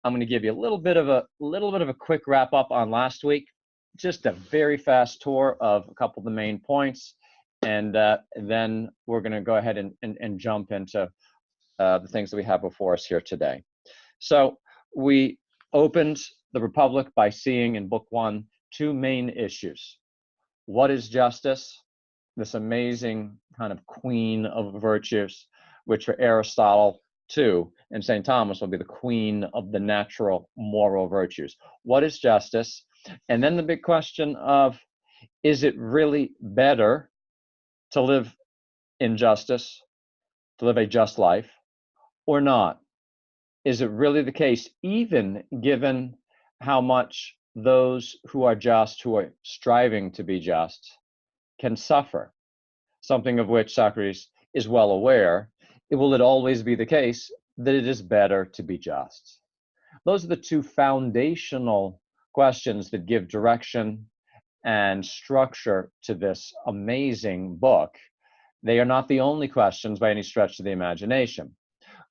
I'm going to give you a little bit of a quick wrap up on last week, just a very fast tour of a couple of the main points, and then we're going to go ahead and jump into the things that we have before us here today. So we opened the Republic by seeing in Book 1 two main issues. What is justice? This amazing kind of queen of virtues, which for Aristotle too, and St. Thomas will be the queen of the natural moral virtues. What is justice? And then the big question of, is it really better to live in justice, to live a just life, or not? Is it really the case, even given how much those who are just, who are striving to be just, can suffer? Something of which Socrates is well aware. Will it always be the case that it is better to be just? Those are the two foundational questions that give direction and structure to this amazing book. They are not the only questions by any stretch of the imagination.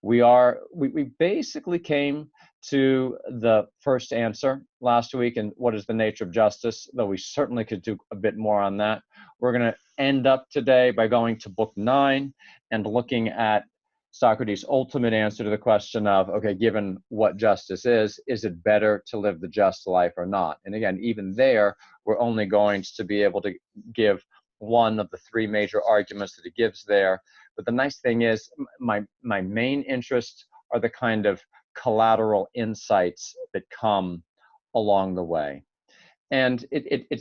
We basically came to the first answer last week, and what is the nature of justice, though we certainly could do a bit more on that. We're going to end up today by going to Book 9 and looking at Socrates' ultimate answer to the question of, okay, given what justice is it better to live the just life or not? And again, even there, we're only going to be able to give one of the three major arguments that he gives there. But the nice thing is, my main interests are the kind of collateral insights that come along the way. And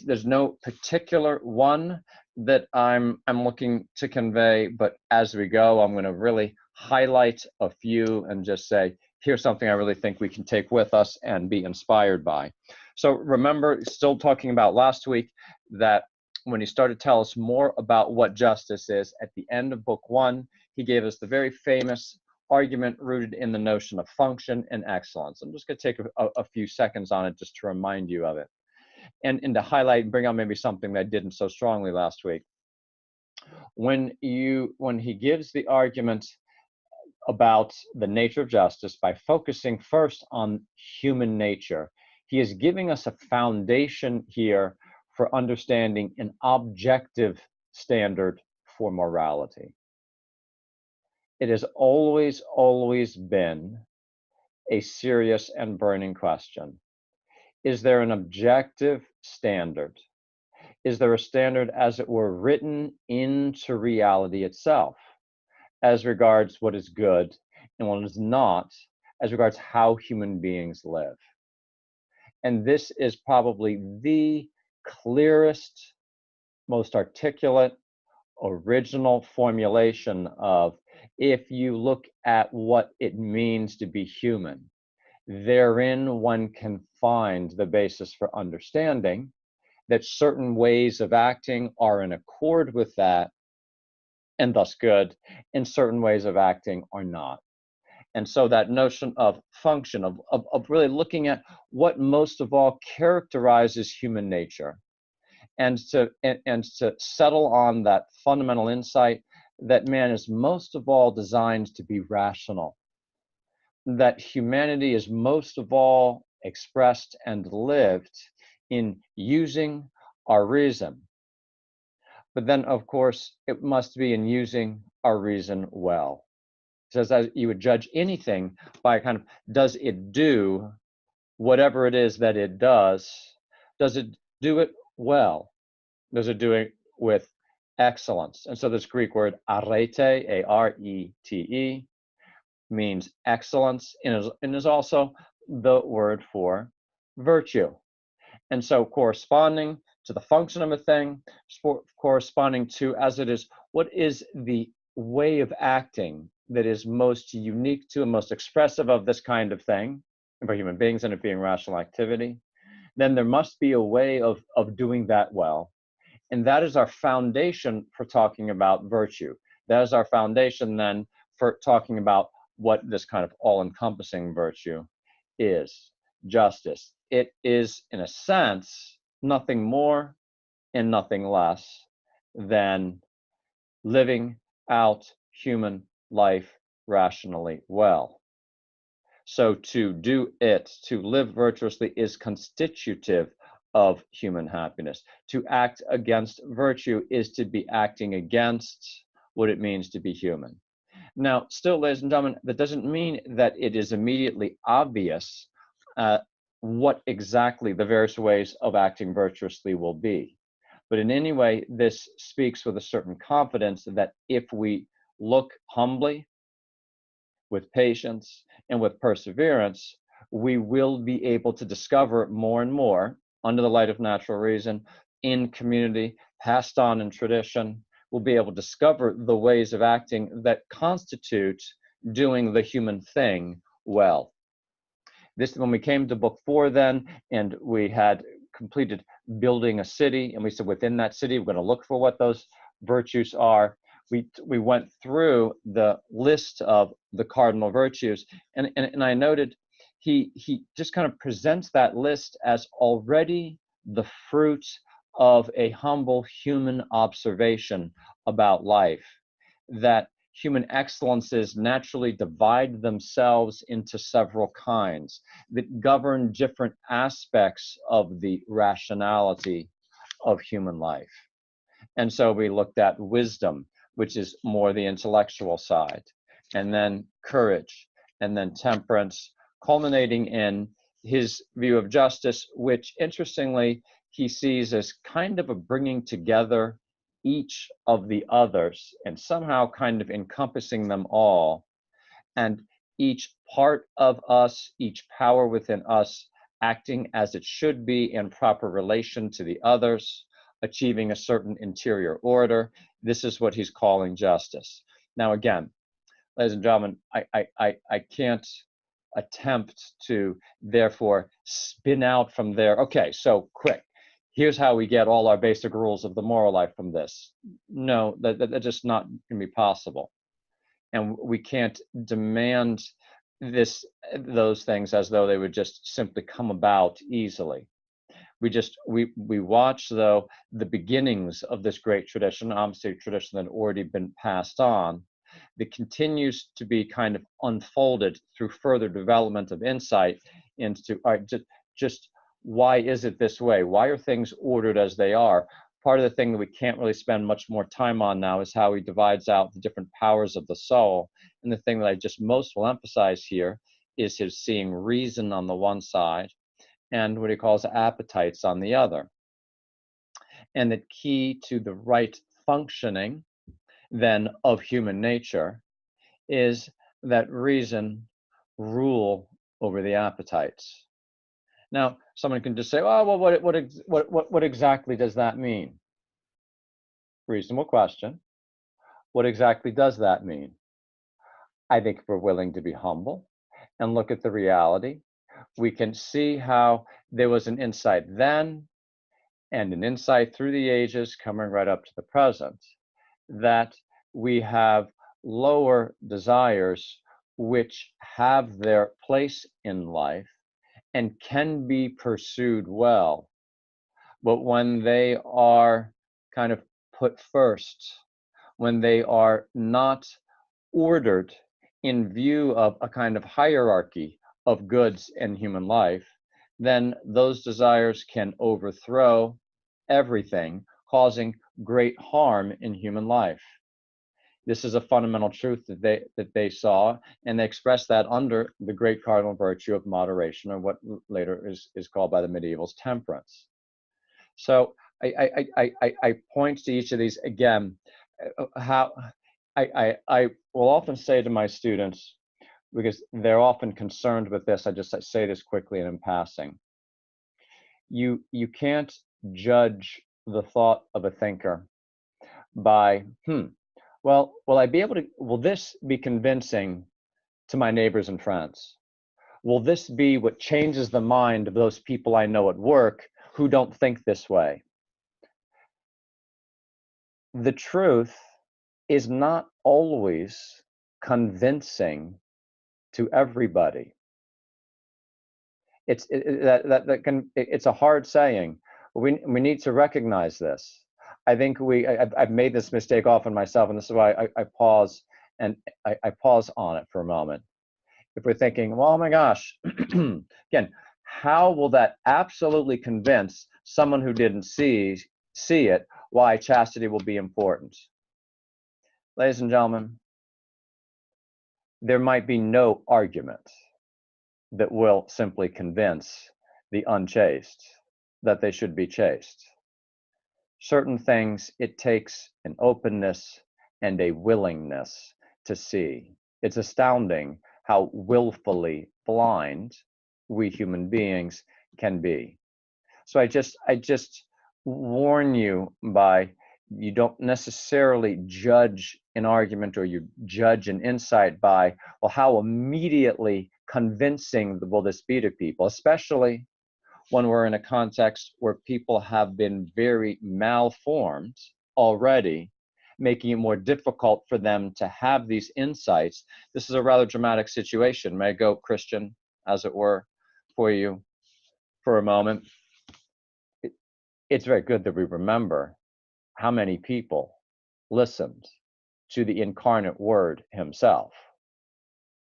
there's no particular one that I'm looking to convey, but as we go, I'm going to really highlight a few and just say, here's something I really think we can take with us and be inspired by. So remember, still talking about last week, that when he started to tell us more about what justice is, at the end of Book 1, he gave us the very famous argument rooted in the notion of function and excellence. I'm just going to take a few seconds on it just to remind you of it. And to highlight and bring out maybe something that I didn't so strongly last week. When he gives the argument about the nature of justice by focusing first on human nature, he is giving us a foundation here for understanding an objective standard for morality. It has always, always been a serious and burning question. Is there an objective standard? Is there a standard, as it were, written into reality itself, as regards what is good and what is not, as regards how human beings live? And this is probably the clearest, most articulate, original formulation of, if you look at what it means to be human, therein one can find the basis for understanding that certain ways of acting are in accord with that, and thus good, and certain ways of acting are not. And so that notion of function, of really looking at what most of all characterizes human nature, and to settle on that fundamental insight that man is most of all designed to be rational, that humanity is most of all expressed and lived in using our reason. But then, of course, it must be in using our reason well. It says that you would judge anything by kind of, does it do whatever it is that it does? Does it do it well? Does it do it with excellence? And so this Greek word arete, A-R-E-T-E, means excellence, and is also the word for virtue. And so corresponding to the function of a thing, corresponding to, as it is, what is the way of acting that is most unique to and most expressive of this kind of thing, and for human beings and it being rational activity, then there must be a way of doing that well. And that is our foundation for talking about virtue. That is our foundation then for talking about what this kind of all-encompassing virtue is. Justice. It is, in a sense, nothing more and nothing less than living out human life rationally well. So to do it, to live virtuously, is constitutive of human happiness. To act against virtue is to be acting against what it means to be human. Now, still, ladies and gentlemen, that doesn't mean that it is immediately obvious what exactly the various ways of acting virtuously will be. But in any way, this speaks with a certain confidence that if we look humbly, with patience, and with perseverance, we will be able to discover more and more, under the light of natural reason, in community, passed on in tradition. We'll be able to discover the ways of acting that constitute doing the human thing well. This, when we came to book 4 then, and we had completed building a city, and we said within that city, we're going to look for what those virtues are. We went through the list of the cardinal virtues, and I noted he just kind of presents that list as already the fruit of a humble human observation about life, that human excellences naturally divide themselves into several kinds that govern different aspects of the rationality of human life. And so we looked at wisdom, which is more the intellectual side, and then courage, and then temperance, culminating in his view of justice, which interestingly he sees as kind of a bringing together each of the others and somehow kind of encompassing them all, and each part of us, each power within us, acting as it should be in proper relation to the others, achieving a certain interior order. This is what he's calling justice. Now, again, ladies and gentlemen, I can't attempt to therefore spin out from there, okay, so quick, here's how we get all our basic rules of the moral life from this. No, that's just not going to be possible. And we can't demand those things as though they would just simply come about easily. We watch, though, the beginnings of this great tradition, obviously a tradition that had already been passed on, that continues to be kind of unfolded through further development of insight into, all right, just why is it this way? Why are things ordered as they are? Part of the thing that we can't really spend much more time on now is how he divides out the different powers of the soul. And the thing that I just most will emphasize here is his seeing reason on the one side and what he calls appetites on the other. And the key to the right functioning then of human nature is that reason rule over the appetites. Now, someone can just say, oh, well, what exactly does that mean? Reasonable question. What exactly does that mean? I think if we're willing to be humble and look at the reality, we can see how there was an insight then and an insight through the ages coming right up to the present, that we have lower desires which have their place in life and can be pursued well. But when they are kind of put first, when they are not ordered in view of a kind of hierarchy of goods in human life, then those desires can overthrow everything, causing great harm in human life. This is a fundamental truth that they saw, and they expressed that under the great cardinal virtue of moderation, or what later is called by the medievals temperance. So I point to each of these again. How I will often say to my students, because they're often concerned with this, I say this quickly and in passing. You can't judge the thought of a thinker by, well, will this be convincing to my neighbors and friends? Will this be what changes the mind of those people I know at work who don't think this way? The truth is not always convincing to everybody. It's a hard saying. We need to recognize this. I think I've made this mistake often myself, and this is why I pause and I pause on it for a moment. if we're thinking, well, oh my gosh, again, how will that absolutely convince someone who didn't see it why chastity will be important? Ladies and gentlemen, there might be no argument that will simply convince the unchaste that they should be chaste. Certain things, it takes an openness and a willingness to see. It's astounding how willfully blind we human beings can be. So I just warn you by, you don't necessarily judge an argument or you judge an insight by, well, how immediately convincing will this be to people, especially when we're in a context where people have been very malformed already, making it more difficult for them to have these insights. This is a rather dramatic situation. May I go Christian, as it were, for you for a moment? It's very good that we remember how many people listened to the incarnate Word himself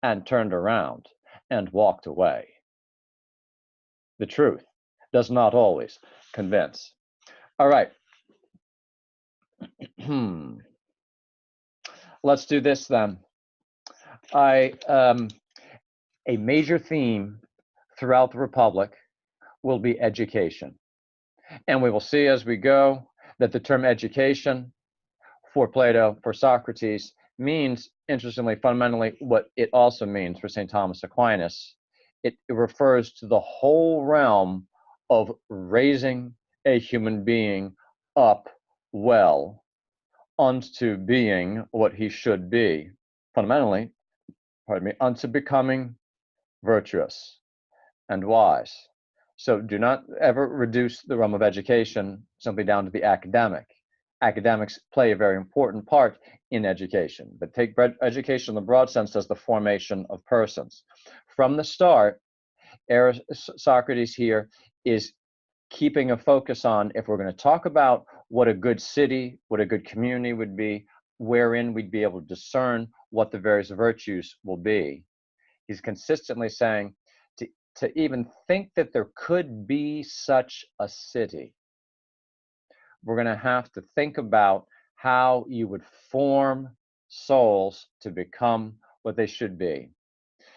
and turned around and walked away. The truth does not always convince. All right. Let's do this then. A major theme throughout the Republic will be education. And we will see as we go that the term education for Plato, for Socrates, means, interestingly, fundamentally, what it also means for St. Thomas Aquinas. It refers to the whole realm of raising a human being up well unto being what he should be, fundamentally, unto becoming virtuous and wise. So do not ever reduce the realm of education simply down to the academic. Academics play a very important part in education, but take education in the broad sense as the formation of persons. From the start, Socrates here is keeping a focus on, if we're going to talk about what a good city, what a good community would be, wherein we'd be able to discern what the various virtues will be. He's consistently saying to even think that there could be such a city, we're going to have to think about how you would form souls to become what they should be.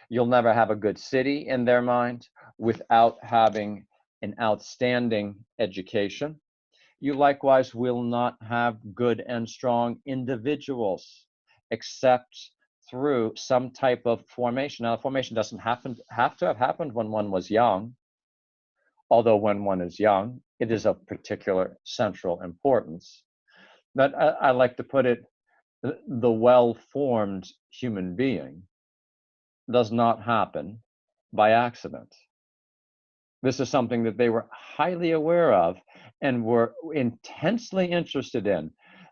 You'll never have a good city in their mind without having an outstanding education. You likewise will not have good and strong individuals except through some type of formation. Now, the formation doesn't have to have happened when one was young, although when one is young, it is of particular central importance. But I like to put it, the well-formed human being does not happen by accident. This is something that they were highly aware of and were intensely interested in.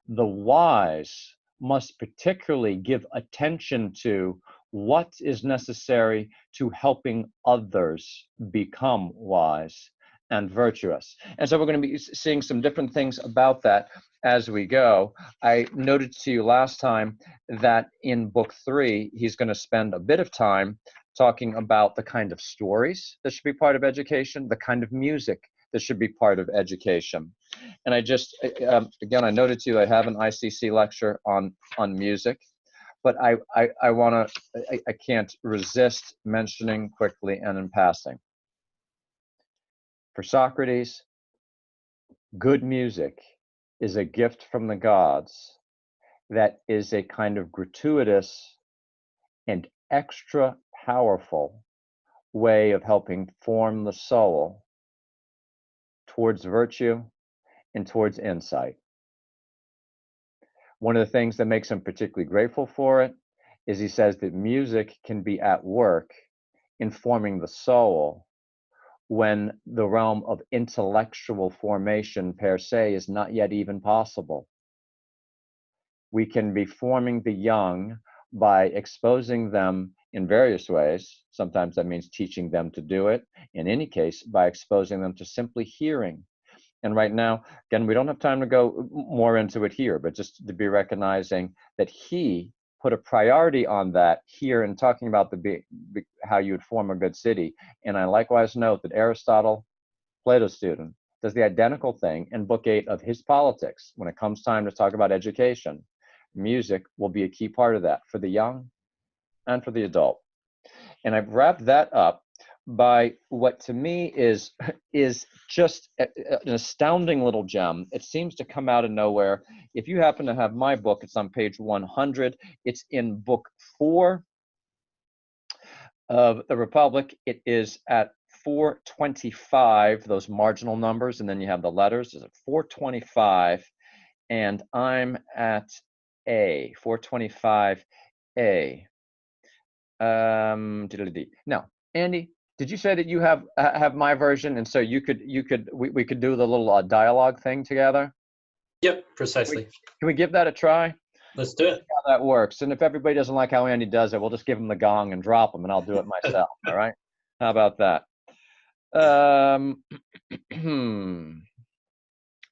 The wise must particularly give attention to what is necessary to helping others become wise and virtuous. And so we're going to be seeing some different things about that as we go. I noted to you last time that in book 3, he's going to spend a bit of time talking about the kind of stories that should be part of education, the kind of music that should be part of education. And I just, again, I noted to you, I have an ICC lecture on music, but I can't resist mentioning quickly and in passing. For Socrates, good music is a gift from the gods that is a kind of gratuitous and extra powerful way of helping form the soul towards virtue and towards insight. One of the things that makes him particularly grateful for it is he says that music can be at work in forming the soul when the realm of intellectual formation per se is not yet even possible. We can be forming the young by exposing them in various ways. Sometimes that means teaching them to do it. In any case, by exposing them to simply hearing. And right now, again, we don't have time to go more into it here, but just to be recognizing that he put a priority on that here in talking about how you would form a good city. And I likewise note that Aristotle, Plato's student, does the identical thing in Book 8 of his Politics. When it comes time to talk about education, music will be a key part of that for the young and for the adult. And I've wrapped that up by what to me is just an astounding little gem. It seems to come out of nowhere. If you happen to have my book, it's on page 100. It's in book 4 of the Republic. It is at 425, those marginal numbers, and then you have the letters. It's at 425, and I'm at A, 425A. Now, Andy, did you say that you have my version, and so we could do the little dialogue thing together? Yep, precisely. Can we give that a try? Let's do it. How that works. And if everybody doesn't like how Andy does it, we'll just give him the gong and drop him, and I'll do it myself. All right? How about that? I'm going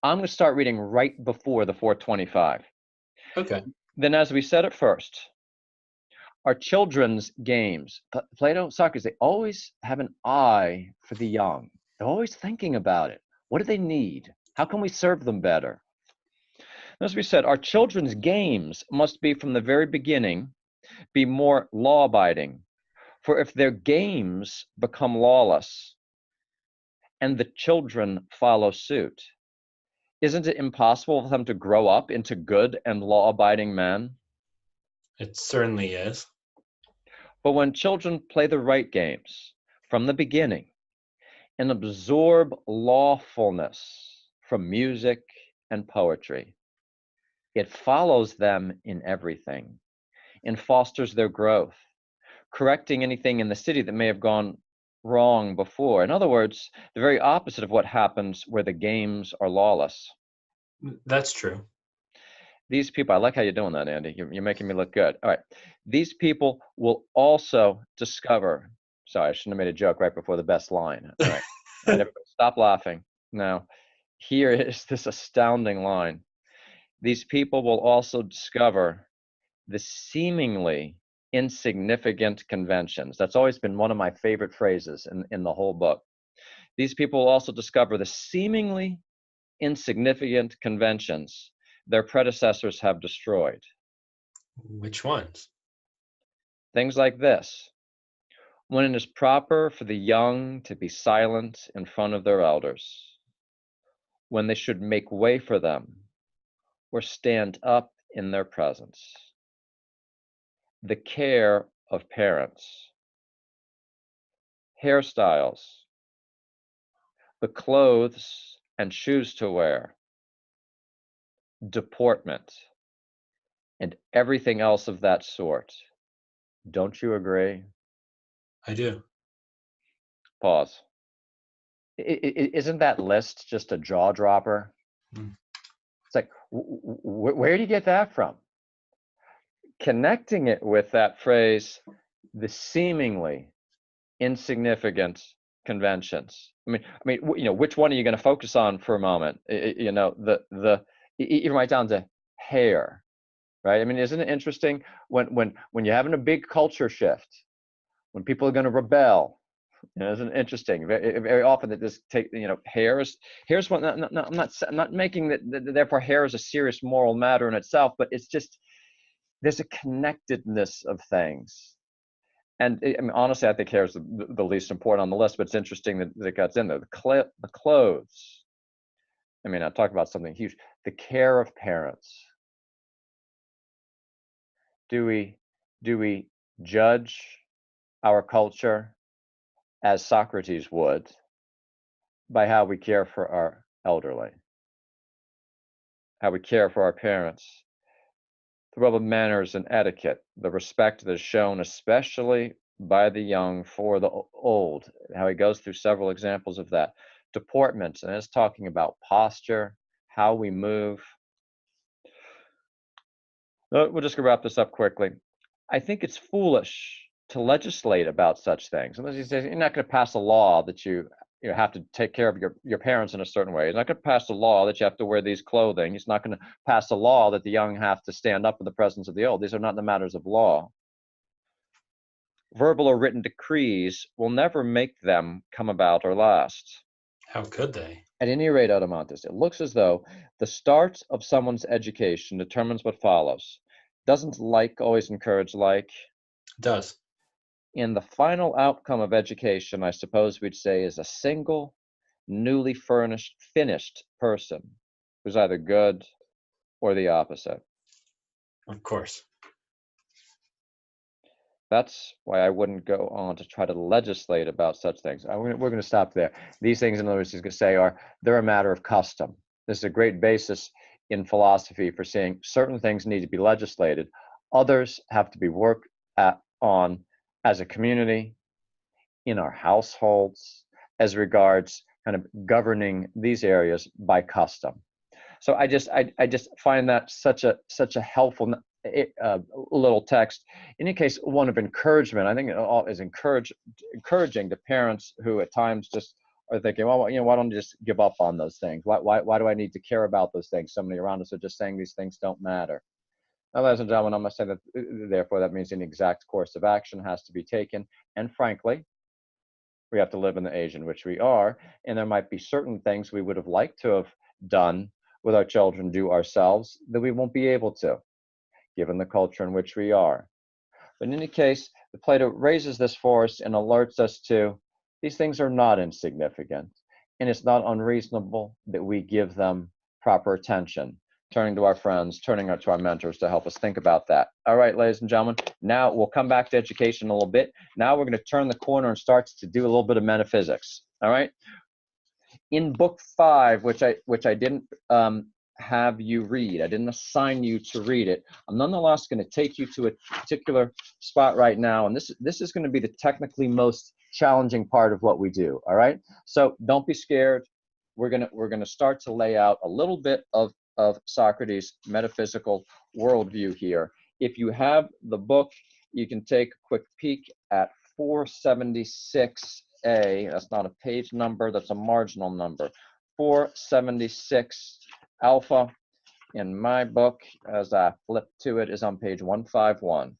to start reading right before the 425. Okay. Then, as we said at first, our children's games, Plato, Socrates, they always have an eye for the young. They're always thinking about it. What do they need? How can we serve them better? As we said, our children's games must be from the very beginning, be more law-abiding. For if their games become lawless and the children follow suit, isn't it impossible for them to grow up into good and law-abiding men? It certainly is. But when children play the right games from the beginning and absorb lawfulness from music and poetry, it follows them in everything and fosters their growth, correcting anything in the city that may have gone wrong before. In other words, the very opposite of what happens where the games are lawless. That's true. These people, I like how you're doing that, Andy. You're making me look good. All right. These people will also discover. Sorry, I shouldn't have made a joke right before the best line. All right. All right, everybody, stop laughing. Now, here is this astounding line. These people will also discover the seemingly insignificant conventions. That's always been one of my favorite phrases in the whole book. These people will also discover the seemingly insignificant conventions their predecessors have destroyed. Which ones? Things like this. When it is proper for the young to be silent in front of their elders, when they should make way for them or stand up in their presence. The care of parents. Hairstyles. The clothes and shoes to wear. Deportment. And everything else of that sort. Don't you agree? I do. Pause. Isn't that list just a jaw dropper? Mm. It's like, where do you get that from? Connecting it with that phrase, the seemingly insignificant conventions. I mean, which one are you going to focus on for a moment? Even right down to hair, right? I mean, isn't it interesting when you're having a big culture shift, when people are going to rebel? Isn't it interesting? Very often that this here's what. I'm not making that. Therefore, hair is a serious moral matter in itself, but it's just there's a connectedness of things. And I mean, honestly, I think hair is the least important on the list, but it's interesting that it gets in there. The clothes. I mean, I talk about something huge. The care of parents. Do we judge our culture as Socrates would by how we care for our elderly, how we care for our parents, the role of manners and etiquette, the respect that is shown especially by the young for the old, how he goes through several examples of that. Deportment, and it's talking about posture, how we move. We're just going to wrap this up quickly. I think it's foolish to legislate about such things. Unless you say you're not going to pass a law that you you have to take care of your parents in a certain way. He's not going to pass a law that you have to wear these clothing. He's not going to pass a law that the young have to stand up in the presence of the old. These are not the matters of law. Verbal or written decrees will never make them come about or last. How could they? At any rate, Adamantis, it looks as though the start of someone's education determines what follows. Doesn't like always encourage like? It does. In the final outcome of education, I suppose we'd say, is a single, newly finished person who's either good or the opposite. Of course. That's why I wouldn't go on to try to legislate about such things. We're going to stop there. These things, in other words, he's going to say, they're a matter of custom. This is a great basis in philosophy for saying certain things need to be legislated. Others have to be worked on as a community, in our households, as regards kind of governing these areas by custom. So I just find that such a helpful little text. In any case, one of encouragement. I think it all is encouraging to parents who at times just are thinking, well, why don't you just give up on those things? Why do I need to care about those things? So many around us are just saying these things don't matter. Now, ladies and gentlemen, I must say that therefore that means an exact course of action has to be taken. And frankly, we have to live in the age in which we are, and there might be certain things we would have liked to have done with our children, do ourselves, that we won't be able to, given the culture in which we are. But in any case, Plato raises this for us and alerts us to these things are not insignificant, and it's not unreasonable that we give them proper attention, turning to our friends, turning to our mentors to help us think about that. All right, ladies and gentlemen, now we'll come back to education a little bit. Now we're going to turn the corner and start to do a little bit of metaphysics. All right. In book 5, which I didn't have you read, I didn't assign you to read it. I'm nonetheless going to take you to a particular spot right now, and this is going to be the technically most challenging part of what we do. All right. So don't be scared. We're gonna start to lay out a little bit of Socrates' metaphysical worldview here. If you have the book, you can take a quick peek at 476A. That's not a page number, that's a marginal number. 476 alpha in my book, as I flip to it, is on page 151.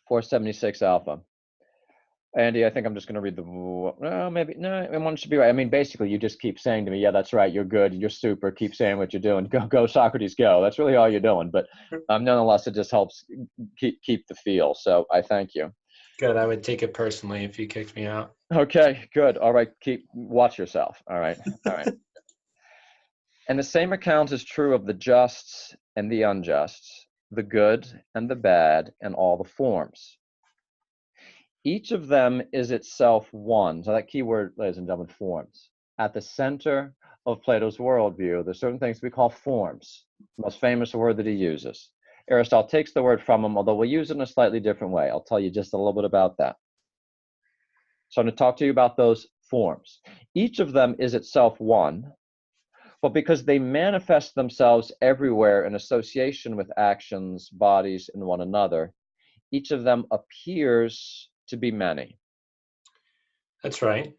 476 alpha. Andy, I think I'm just going to read maybe, no, one should be right. I mean, basically, you just keep saying to me, yeah, that's right, you're good, you're super, keep saying what you're doing, go, Socrates, go. That's really all you're doing. But nonetheless, it just helps keep the feel. So I thank you. Good. I would take it personally if you kicked me out. Okay, good. All right, watch yourself. All right, all right. And the same account is true of the just and the unjust, the good and the bad, and all the forms. Each of them is itself one. So that key word, ladies and gentlemen, forms. At the center of Plato's worldview, there's certain things we call forms. The most famous word that he uses. Aristotle takes the word from him, although we'll use it in a slightly different way. I'll tell you just a little bit about that. So I'm going to talk to you about those forms. Each of them is itself one, but because they manifest themselves everywhere in association with actions, bodies, and one another, each of them appears to be many. That's right.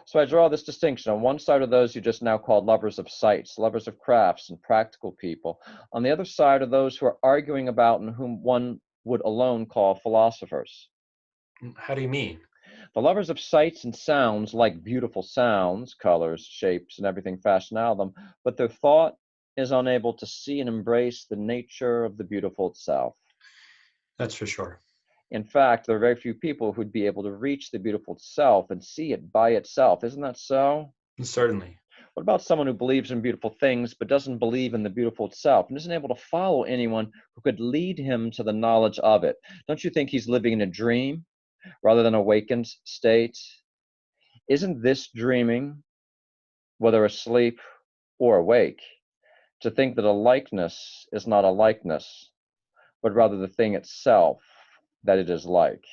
So I draw this distinction. On one side are those you just now called lovers of sights, lovers of crafts, and practical people. On the other side are those who are arguing about and whom one would alone call philosophers. How do you mean? The lovers of sights and sounds like beautiful sounds, colors, shapes, and everything fashioned out of them, but their thought is unable to see and embrace the nature of the beautiful itself. That's for sure. In fact, there are very few people who'd be able to reach the beautiful itself and see it by itself. Isn't that so? Certainly. What about someone who believes in beautiful things but doesn't believe in the beautiful itself and isn't able to follow anyone who could lead him to the knowledge of it? Don't you think he's living in a dream rather than awakened state? Isn't this dreaming, whether asleep or awake, to think that a likeness is not a likeness, but rather the thing itself that it is like?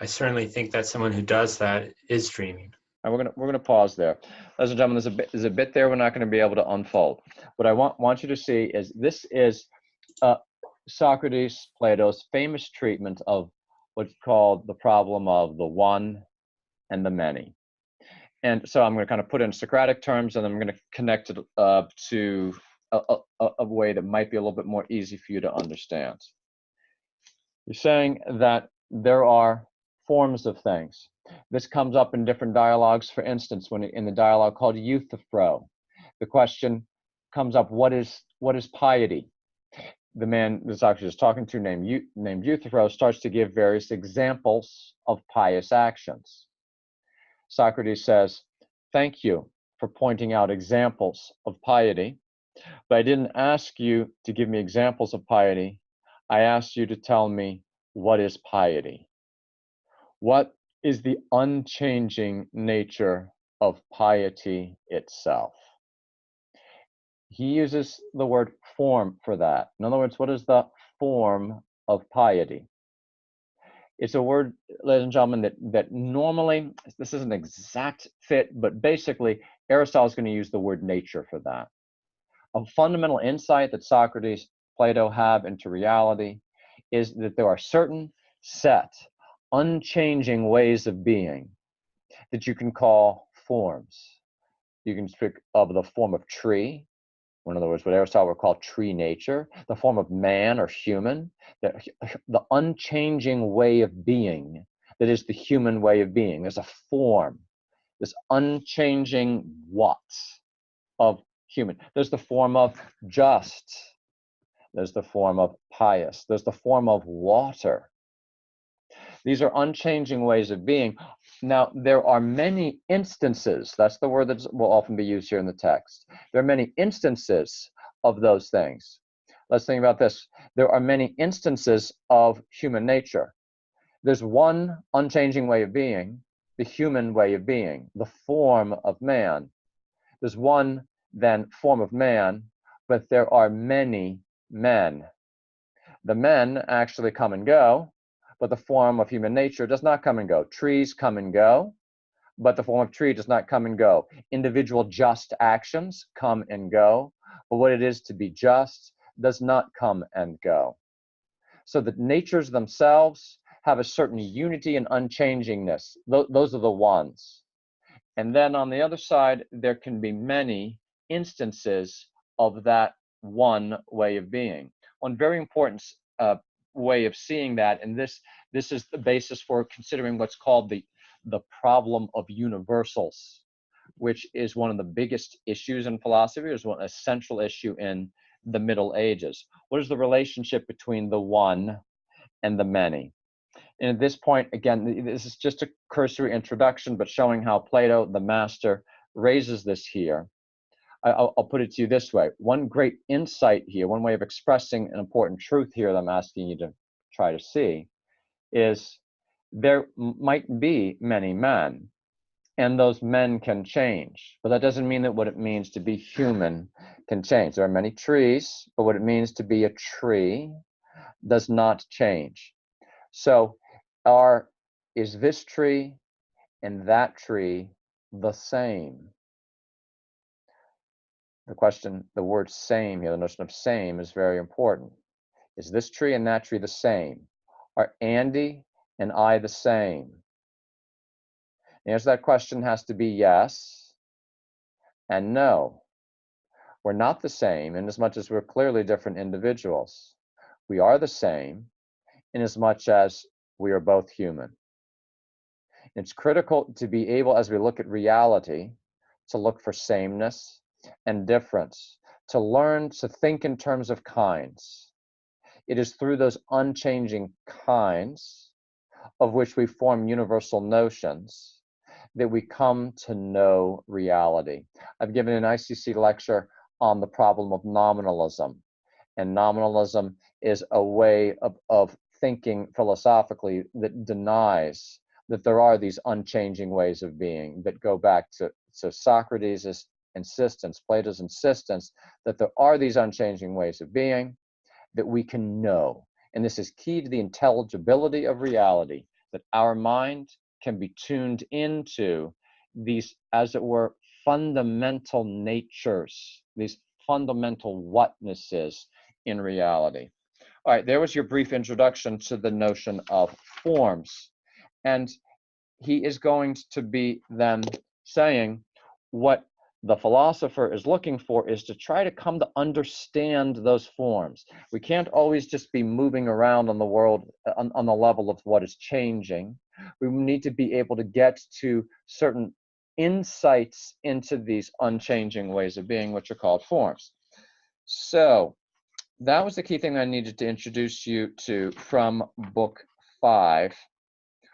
I certainly think that someone who does that is dreaming. And we're gonna pause there, ladies and gentlemen. There's a bit there we're not going to be able to unfold. What I want you to see is this is Socrates, Plato's famous treatment of what's called the problem of the one and the many. And so I'm going to kind of put it in Socratic terms, and I'm going to connect it to a way that might be a little bit more easy for you to understand. You're saying that there are forms of things. This comes up in different dialogues. For instance, when in the dialogue called Euthyphro, the question comes up, what is piety? The man that Socrates is talking to, named Euthyphro, starts to give various examples of pious actions. Socrates says, thank you for pointing out examples of piety, but I didn't ask you to give me examples of piety. I asked you to tell me, what is piety? What is the unchanging nature of piety itself? He uses the word form for that. In other words, what is the form of piety? It's a word, ladies and gentlemen, that normally, this isn't an exact fit, but basically Aristotle is going to use the word nature for that. A fundamental insight that Socrates, Plato have into reality is that there are certain set, unchanging ways of being that you can call forms. You can speak of the form of tree, in other words, what Aristotle would call tree nature, the form of man or human, the unchanging way of being that is the human way of being. There's a form, this unchanging what of human. There's the form of just. There's the form of pious. There's the form of water. These are unchanging ways of being. Now, there are many instances, that's the word that will often be used here in the text. There are many instances of those things. Let's think about this. There are many instances of human nature. There's one unchanging way of being, the human way of being, the form of man. There's one, then, form of man, but there are many men. The men actually come and go, but the form of human nature does not come and go. Trees come and go, but the form of tree does not come and go. Individual just actions come and go, but what it is to be just does not come and go. So the natures themselves have a certain unity and unchangingness. Those are the ones. And then on the other side, there can be many instances of that one way of being. One very important way of seeing that, and this is the basis for considering what's called the problem of universals, which is one of the biggest issues in philosophy. It's one essential issue in the Middle Ages. What is the relationship between the one and the many? And at this point, again, this is just a cursory introduction, but showing how Plato, the master, raises this here. I'll put it to you this way. One great insight here, one way of expressing an important truth here that I'm asking you to try to see, is there might be many men, and those men can change. But that doesn't mean that what it means to be human can change. There are many trees, but what it means to be a tree does not change. So is this tree and that tree the same? The question, the word same here, the notion of same is very important. Is this tree and that tree the same? Are Andy and I the same? The answer to that question has to be yes and no. We're not the same in as much as we're clearly different individuals. We are the same in as much as we are both human. It's critical to be able, as we look at reality, to look for sameness and difference, to learn to think in terms of kinds. It is through those unchanging kinds of which we form universal notions that we come to know reality. I've given an ICC lecture on the problem of nominalism, and nominalism is a way of thinking philosophically that denies that there are these unchanging ways of being that go back to Socrates' insistence, Plato's insistence that there are these unchanging ways of being that we can know. And this is key to the intelligibility of reality, that our mind can be tuned into these, as it were, fundamental natures, these fundamental whatnesses in reality. All right, there was your brief introduction to the notion of forms. And he is going to be then saying what the philosopher is looking for is to try to come to understand those forms. We can't always just be moving around on the world on the level of what is changing. We need to be able to get to certain insights into these unchanging ways of being, which are called forms. So that was the key thing I needed to introduce you to from book 5.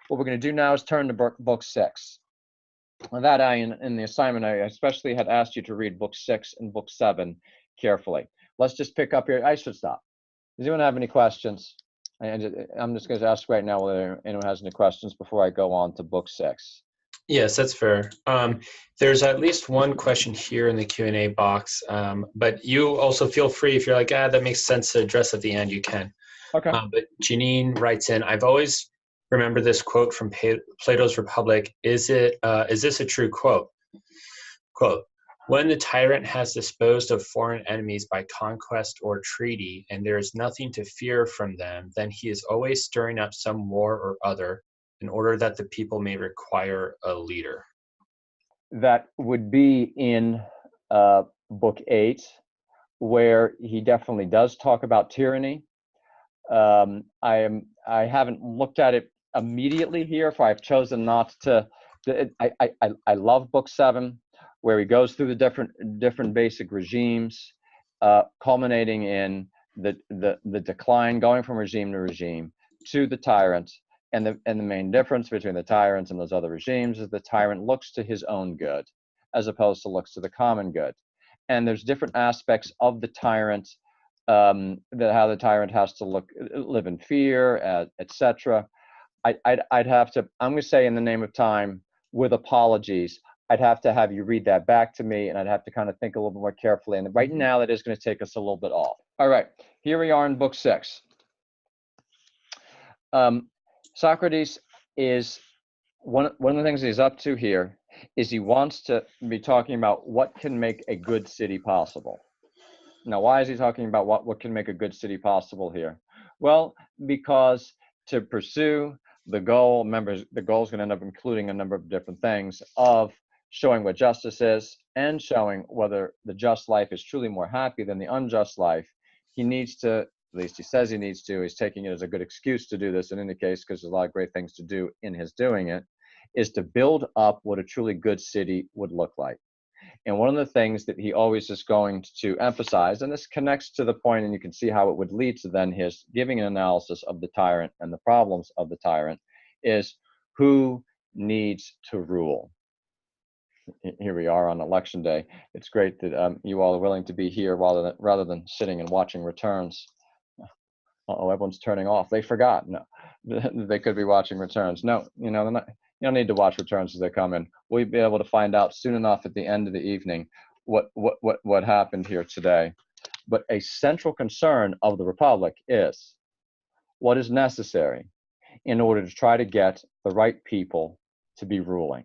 What we're going to do now is turn to book 6. That in the assignment, I especially had asked you to read book 6 and book 7 carefully. Let's just pick up here. I should stop. Does anyone have any questions? I'm just going to ask right now whether anyone has any questions before I go on to book 6. Yes, that's fair. There's at least one question here in the Q&A box, but you also feel free, if you're like, that makes sense to address at the end, you can. Okay. But Janine writes in, I've always remembered this quote from Plato's Republic. Is this a true quote? Quote, when the tyrant has disposed of foreign enemies by conquest or treaty, and there is nothing to fear from them, then he is always stirring up some war or other, in order that the people may require a leader. That would be in book 8, where he definitely does talk about tyranny. I haven't looked at it immediately here, for I've chosen not to. I love book 7, where he goes through the different basic regimes, culminating in the decline, going from regime to regime to the tyrant. And the main difference between the tyrants and those other regimes is the tyrant looks to his own good, as opposed to looks to the common good. And there's different aspects of the tyrant, how the tyrant has to live in fear, etc. I'd have to, I'm going to say in the name of time, with apologies, I'd have to have you read that back to me, and I'd have to kind of think a little bit more carefully. And right now, that is going to take us a little bit off. All right, here we are in book 6. Socrates is one of the things he's up to here is he wants to be talking about what can make a good city possible. Now, why is he talking about what can make a good city possible here? Well, because to pursue the goal, remember, the goal is going to end up including a number of different things of showing what justice is and showing whether the just life is truly more happy than the unjust life. He needs to, at least he says he needs to, he's taking it as a good excuse to do this in any case, because there's a lot of great things to do in his doing it, is to build up what a truly good city would look like. And one of the things that he always is going to emphasize, and this connects to the point, and you can see how it would lead to then his giving an analysis of the tyrant and the problems of the tyrant, is who needs to rule. Here we are on election day. It's great that you all are willing to be here rather than sitting and watching returns. Uh-oh, everyone's turning off. They forgot. No, they could be watching returns. No, they're not. You don't need to watch returns as they come in. We'll be able to find out soon enough at the end of the evening what happened here today. But a central concern of the Republic is what is necessary in order to try to get the right people to be ruling.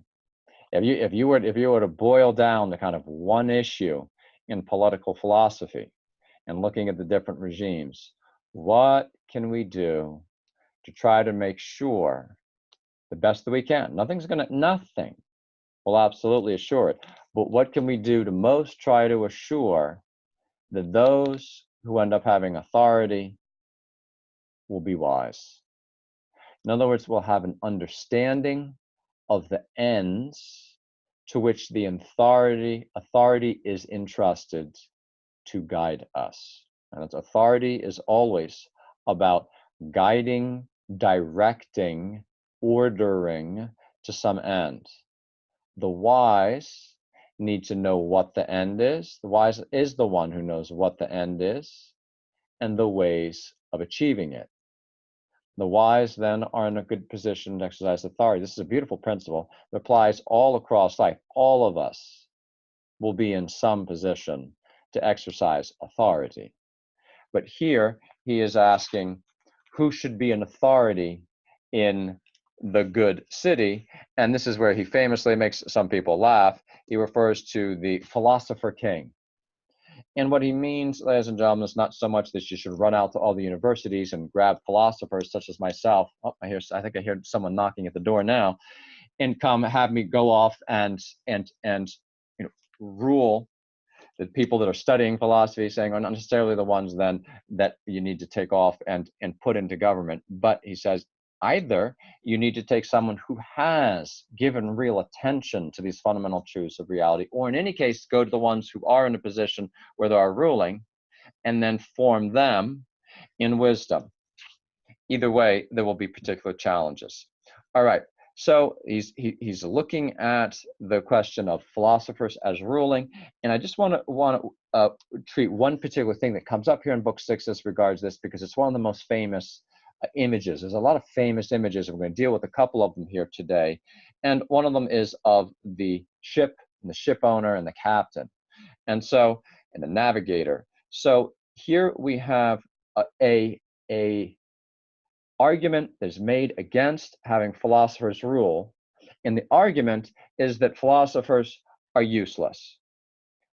If you were to boil down the kind of one issue in political philosophy and looking at the different regimes, what can we do to try to make sure the best that we can? Nothing will absolutely assure it. But what can we do to most try to assure that those who end up having authority will be wise? In other words, we'll have an understanding of the ends to which the authority is entrusted to guide us. And its authority is always about guiding, directing, ordering to some end. The wise need to know what the end is. The wise is the one who knows what the end is and the ways of achieving it. The wise then are in a good position to exercise authority. This is a beautiful principle that applies all across life. All of us will be in some position to exercise authority. But here he is asking who should be an authority in the good city. And this is where he famously makes some people laugh. He refers to the philosopher king. And what he means, ladies and gentlemen, is not so much that you should run out to all the universities and grab philosophers such as myself. Oh, I think I hear someone knocking at the door now. and come have me go off and rule the people that are studying philosophy, saying are not necessarily the ones then that you need to take off and put into government. But he says either you need to take someone who has given real attention to these fundamental truths of reality, or in any case, go to the ones who are in a position where they are ruling and then form them in wisdom. Either way, there will be particular challenges. All right. So he's looking at the question of philosophers as ruling, and I just want to treat one particular thing that comes up here in Book 6 as regards this, because it's one of the most famous images. There's a lot of famous images, and we're going to deal with a couple of them here today. And one of them is of the ship, and the ship owner, and the captain, and the navigator. So here we have a argument is made against having philosophers rule, and the argument is that philosophers are useless.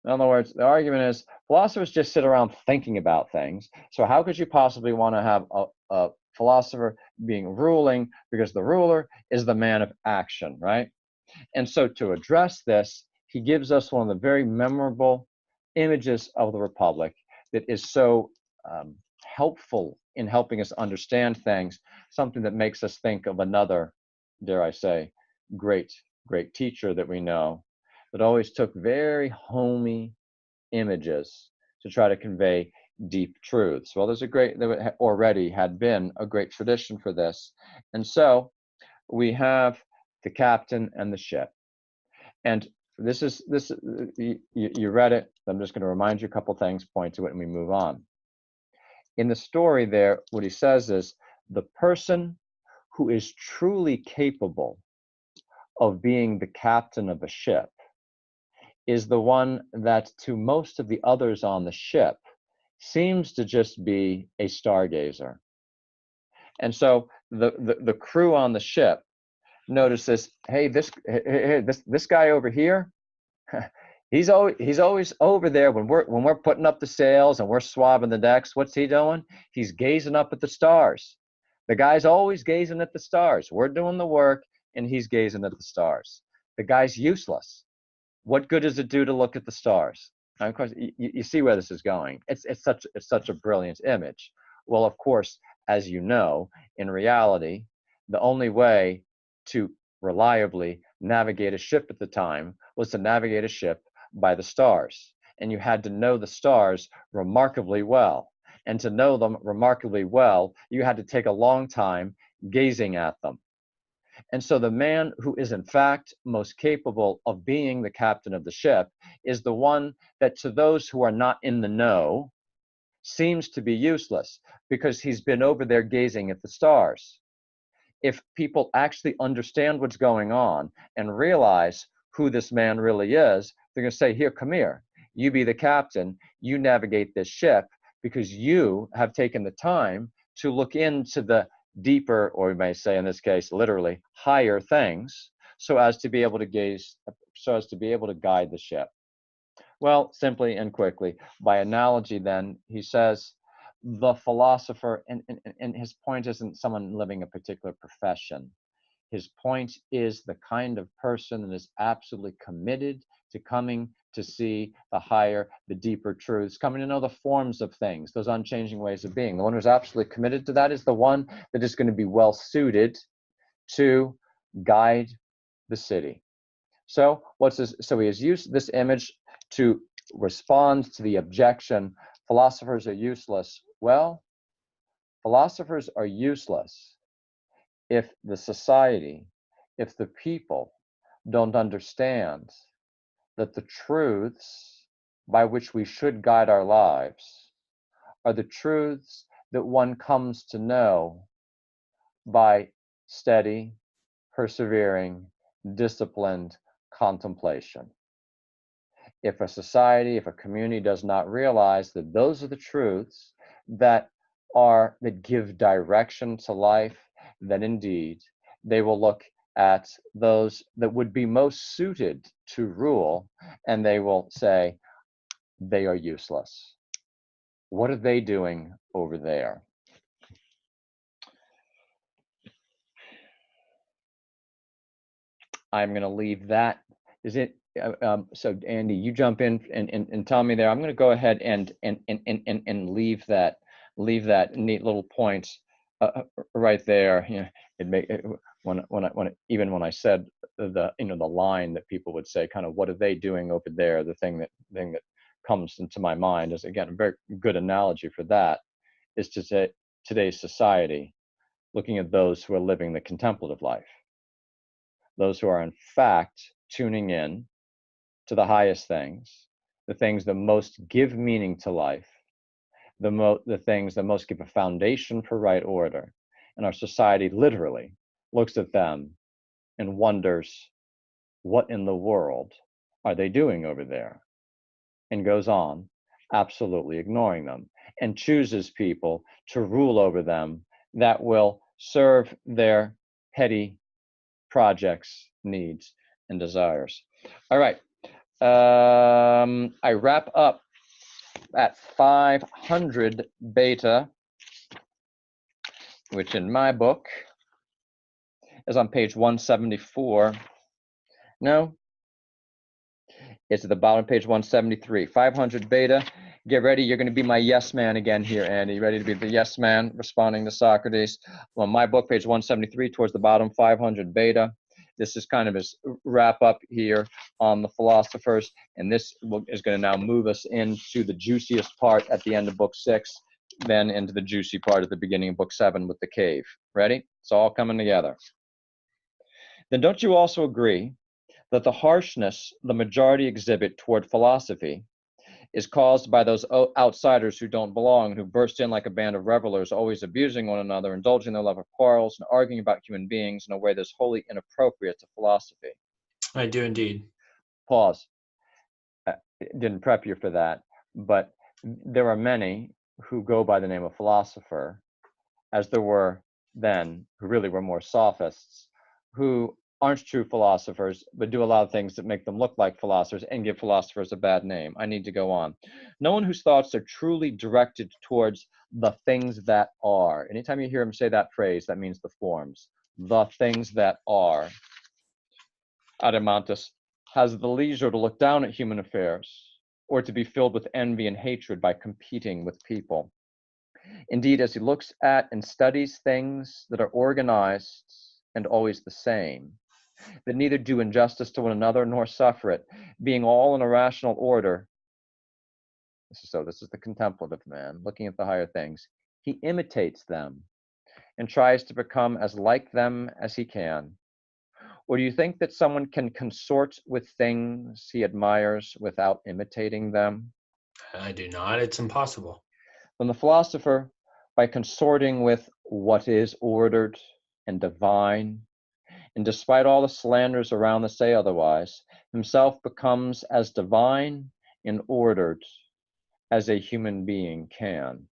In other words, the argument is philosophers just sit around thinking about things. So how could you possibly want to have a philosopher being ruling, because the ruler is the man of action, right? And so to address this, he gives us one of the very memorable images of the Republic that is so helpful in helping us understand things, something that makes us think of another, dare I say, great teacher that we know, that always took very homey images to try to convey deep truths. Well, there already had been a great tradition for this. And so we have the captain and the ship. And you read it. I'm just going to remind you a couple things, point to it, and we move on. In the story there, what he says is the person who is truly capable of being the captain of a ship is the one that to most of the others on the ship seems to just be a stargazer. And so the crew on the ship notices, hey, this guy over here, he's always over there when we're putting up the sails and we're swabbing the decks. What's he doing? He's gazing up at the stars. The guy's always gazing at the stars. We're doing the work and he's gazing at the stars. The guy's useless. What good does it do to look at the stars? And of course, you see where this is going. It's such a brilliant image. Well, of course, as you know, in reality, the only way to reliably navigate a ship at the time was to navigate a ship by the stars. And you had to know the stars remarkably well. And to know them remarkably well, you had to take a long time gazing at them. And so the man who is in fact most capable of being the captain of the ship is the one that to those who are not in the know seems to be useless, because he's been over there gazing at the stars. If people actually understand what's going on and realize who this man really is, they're going to say, here, come here. You be the captain. You navigate this ship because you have taken the time to look into the deeper, or we may say in this case, literally, higher things, so as to be able to guide the ship. Well, simply and quickly, by analogy then, he says, the philosopher, and his point isn't someone living a particular profession. His point is the kind of person that is absolutely committed to coming to see the higher, the deeper truths, coming to know the forms of things, those unchanging ways of being. The one who's absolutely committed to that is the one that is going to be well suited to guide the city. So so he has used this image to respond to the objection, philosophers are useless. Well, philosophers are useless if the society, if the people don't understand that the truths by which we should guide our lives are the truths that one comes to know by steady, persevering, disciplined contemplation. If a society, if a community does not realize that those are the truths that give direction to life, then indeed they will look at those that would be most suited to rule, and they will say, they are useless. What are they doing over there? I'm going to leave that. Is it? So Andy, you jump in and tell me there. I'm going to go ahead and leave that neat little point right there. You know, it make it, even when I said the the line that people would say, kind of, what are they doing over there? The thing that comes into my mind is, again, a very good analogy for that is to say today's society, looking at those who are living the contemplative life, those who are in fact tuning in to the highest things, the things that most give meaning to life, the things that most give a foundation for right order. And our society literally looks at them and wonders, what in the world are they doing over there? And goes on, absolutely ignoring them, and chooses people to rule over them that will serve their petty projects, needs, and desires. All right. I wrap up at 500 beta, which in my book is on page 174. No, it's at the bottom of page 173. 500 beta. Get ready. You're going to be my yes man again here, Andy. Ready to be the yes man responding to Socrates? On my book, page 173, towards the bottom, 500 beta. This is kind of his wrap up here on the philosophers, and this is going to now move us into the juiciest part at the end of book 6, then into the juicy part at the beginning of book 7 with the cave. Ready? It's all coming together. Then don't you also agree that the harshness the majority exhibit toward philosophy is caused by those outsiders who don't belong, who burst in like a band of revelers, always abusing one another, indulging their love of quarrels, and arguing about human beings in a way that's wholly inappropriate to philosophy? I do indeed. Pause. Didn't prep you for that, but there are many who go by the name of philosopher, as there were then, who really were more sophists, who aren't true philosophers, but do a lot of things that make them look like philosophers and give philosophers a bad name. I need to go on. No one whose thoughts are truly directed towards the things that are. Anytime you hear him say that phrase, that means the forms. The things that are. Adeimantus has the leisure to look down at human affairs, or to be filled with envy and hatred by competing with people. Indeed, as he looks at and studies things that are organized and always the same, that neither do injustice to one another nor suffer it, being all in a rational order. This is the contemplative man, looking at the higher things. He imitates them and tries to become as like them as he can. Or do you think that someone can consort with things he admires without imitating them? I do not. It's impossible. Then the philosopher, by consorting with what is ordered and divine, and despite all the slanders around that say otherwise, himself becomes as divine and ordered as a human being can.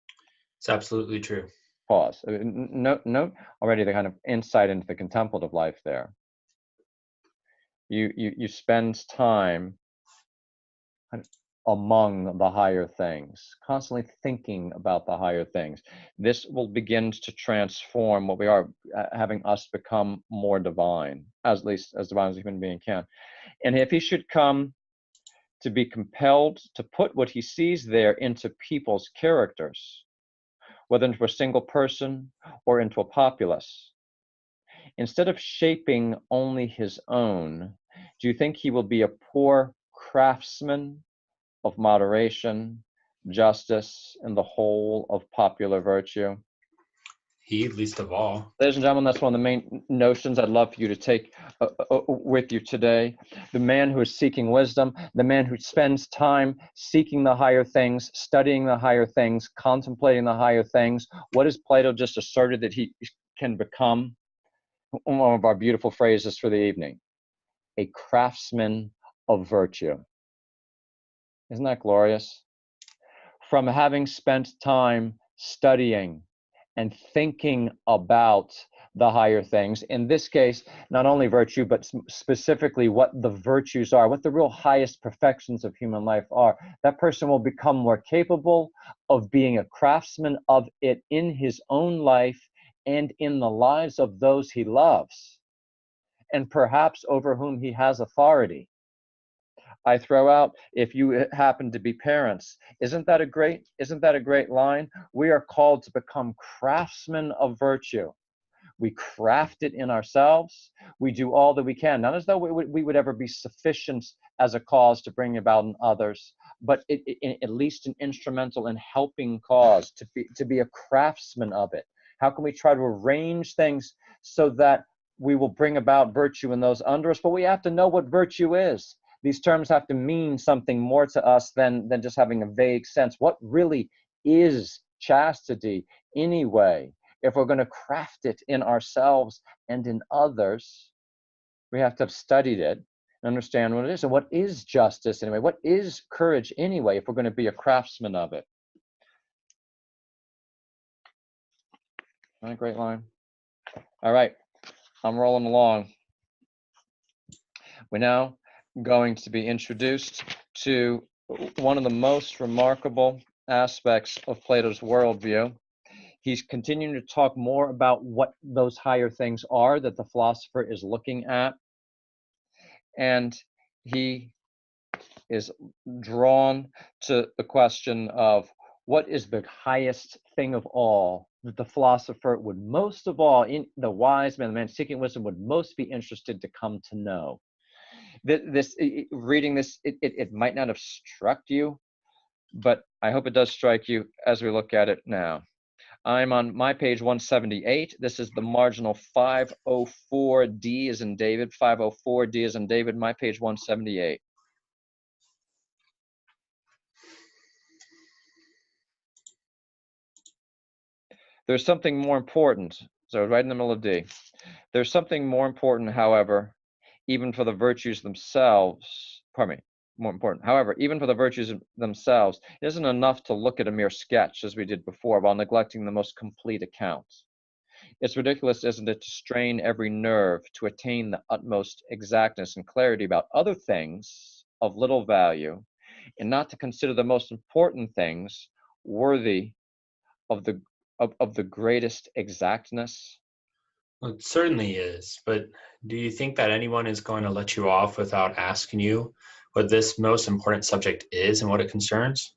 It's absolutely true. Pause. Note already the kind of insight into the contemplative life there. You spend time among the higher things, constantly thinking about the higher things. This will begin to transform what we are, having us become more divine, at least as divine as a human being can. And if he should come to be compelled to put what he sees there into people's characters, whether into a single person or into a populace, instead of shaping only his own, do you think he will be a poor craftsman of moderation, justice, and the whole of popular virtue? He, least of all. Ladies and gentlemen, that's one of the main notions I'd love for you to take with you today. The man who is seeking wisdom, the man who spends time seeking the higher things, studying the higher things, contemplating the higher things. What has Plato just asserted that he can become? One of our beautiful phrases for the evening: a craftsman of virtue. Isn't that glorious? From having spent time studying and thinking about the higher things, in this case, not only virtue, but specifically what the virtues are, what the real highest perfections of human life are, that person will become more capable of being a craftsman of it in his own life and in the lives of those he loves. and perhaps over whom he has authority. I throw out, if you happen to be parents. Isn't that a great line? We are called to become craftsmen of virtue. We craft it in ourselves. We do all that we can, not as though we would ever be sufficient as a cause to bring about in others, but at least an instrumental and helping cause, to be a craftsman of it. How can we try to arrange things so that we will bring about virtue in those under us? But we have to know what virtue is. These terms have to mean something more to us than just having a vague sense. What really is chastity anyway? If we're going to craft it in ourselves and in others, we have to have studied it and understand what it is. And what is justice anyway? What is courage anyway, if we're going to be a craftsman of it? Not a great line. All right, I'm rolling along. We're now going to be introduced to one of the most remarkable aspects of Plato's worldview. He's continuing to talk more about what those higher things are that the philosopher is looking at. And he is drawn to the question of what is the highest thing of all that the philosopher would most of all, in the wise man, the man seeking wisdom, would most be interested to come to know. Reading this, it might not have struck you, but I hope it does strike you as we look at it now. I'm on my page 178. This is the marginal 504D as in David, 504D as in David, my page 178. There's something more important. So right in the middle of D. There's something more important, however, even for the virtues themselves, more important. However, even for the virtues themselves, it isn't enough to look at a mere sketch, as we did before, while neglecting the most complete account. It's ridiculous, isn't it, to strain every nerve to attain the utmost exactness and clarity about other things of little value, and not to consider the most important things worthy of the greatest exactness? Well, it certainly is, but do you think that anyone is going to let you off without asking you what this most important subject is and what it concerns?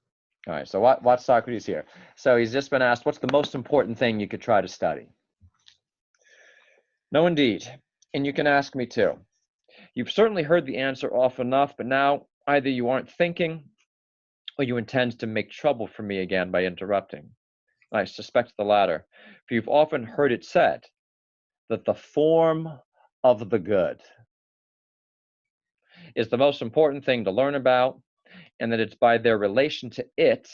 All right, so watch Socrates here. So he's just been asked, what's the most important thing you could try to study? No, indeed. And you can ask me too. You've certainly heard the answer often enough, but now either you aren't thinking or you intend to make trouble for me again by interrupting. I suspect the latter, for you've often heard it said that the form of the good is the most important thing to learn about, and that it's by their relation to it,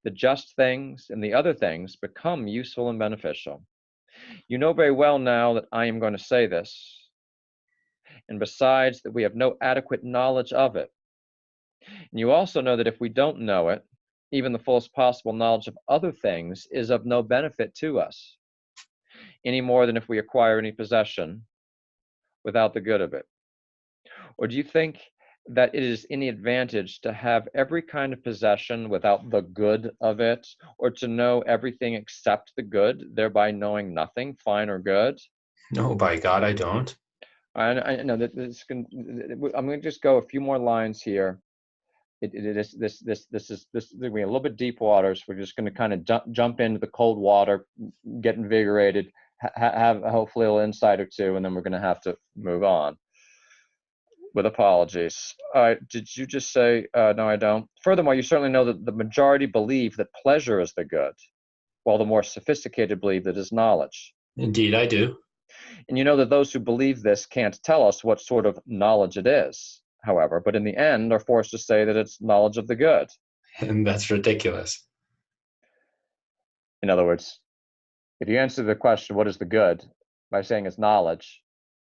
the just things and the other things become useful and beneficial. You know very well now that I am going to say this, and besides that we have no adequate knowledge of it. And you also know that if we don't know it, even the fullest possible knowledge of other things is of no benefit to us, any more than if we acquire any possession without the good of it. Or do you think that it is any advantage to have every kind of possession without the good of it, or to know everything except the good, thereby knowing nothing, fine or good? No, by God, I don't. I know that I'm going to just go a few more lines here. This is going to be a little bit deep waters. We're just going to kind of jump into the cold water, get invigorated, have hopefully a little insight or two, and then we're going to have to move on. With apologies. Did you just say, no, I don't? Furthermore, you certainly know that the majority believe that pleasure is the good, while the more sophisticated believe that is knowledge. Indeed, I do. And you know that those who believe this can't tell us what sort of knowledge it is, however, but in the end are forced to say that it's knowledge of the good. And that's ridiculous. In other words, if you answer the question, what is the good, by saying it's knowledge,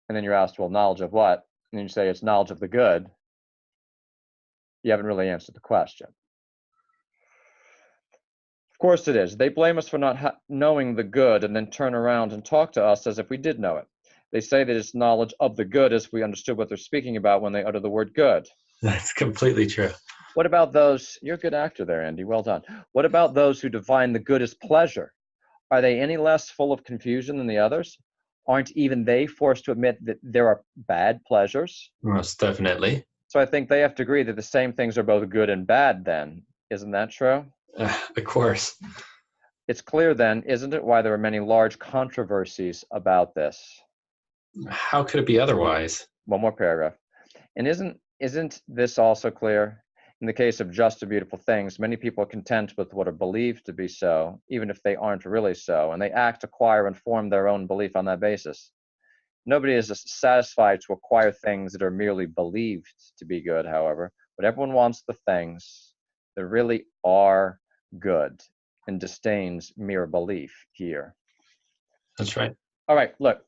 and then you're asked, well, knowledge of what? And then you say it's knowledge of the good, you haven't really answered the question. Of course it is. They blame us for not knowing the good and then turn around and talk to us as if we did know it. They say that it's knowledge of the good as we understood what they're speaking about when they utter the word good. That's completely true. What about those, you're a good actor there, Andy, well done. What about those who define the good as pleasure? Are they any less full of confusion than the others? aren't even they forced to admit that there are bad pleasures? Most definitely. So I think they have to agree that the same things are both good and bad then. Isn't that true? Of course. It's clear then, isn't it, why there are many large controversies about this? How could it be otherwise? One more paragraph. And isn't this also clear? In the case of just and beautiful things, many people are content with what are believed to be so, even if they aren't really so, and they act, acquire, and form their own belief on that basis. Nobody is satisfied to acquire things that are merely believed to be good, however, but everyone wants the things that really are good and disdains mere belief here. That's right. All right, look,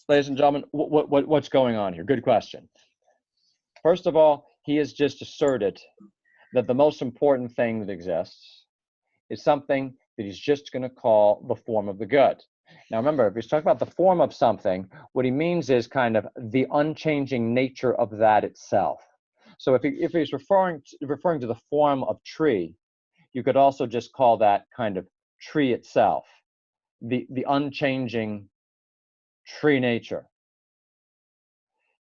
ladies and gentlemen, what's going on here? Good question. First of all, he has just asserted that the most important thing that exists is something that he's just going to call the form of the good. Now remember, if he's talking about the form of something, what he means is kind of the unchanging nature of that itself. So if he's referring to the form of tree, you could also just call that kind of tree itself, the unchanging tree nature.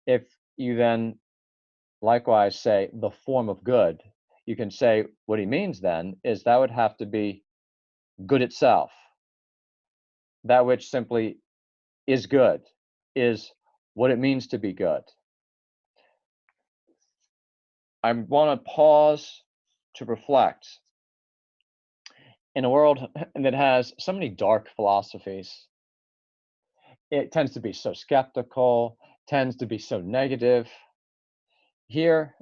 If you then likewise say the form of good, you can say what he means then is that would have to be good itself. That which simply is good, is what it means to be good. I want to pause to reflect. In a world that has so many dark philosophies, it tends to be so skeptical, tends to be so negative. Here,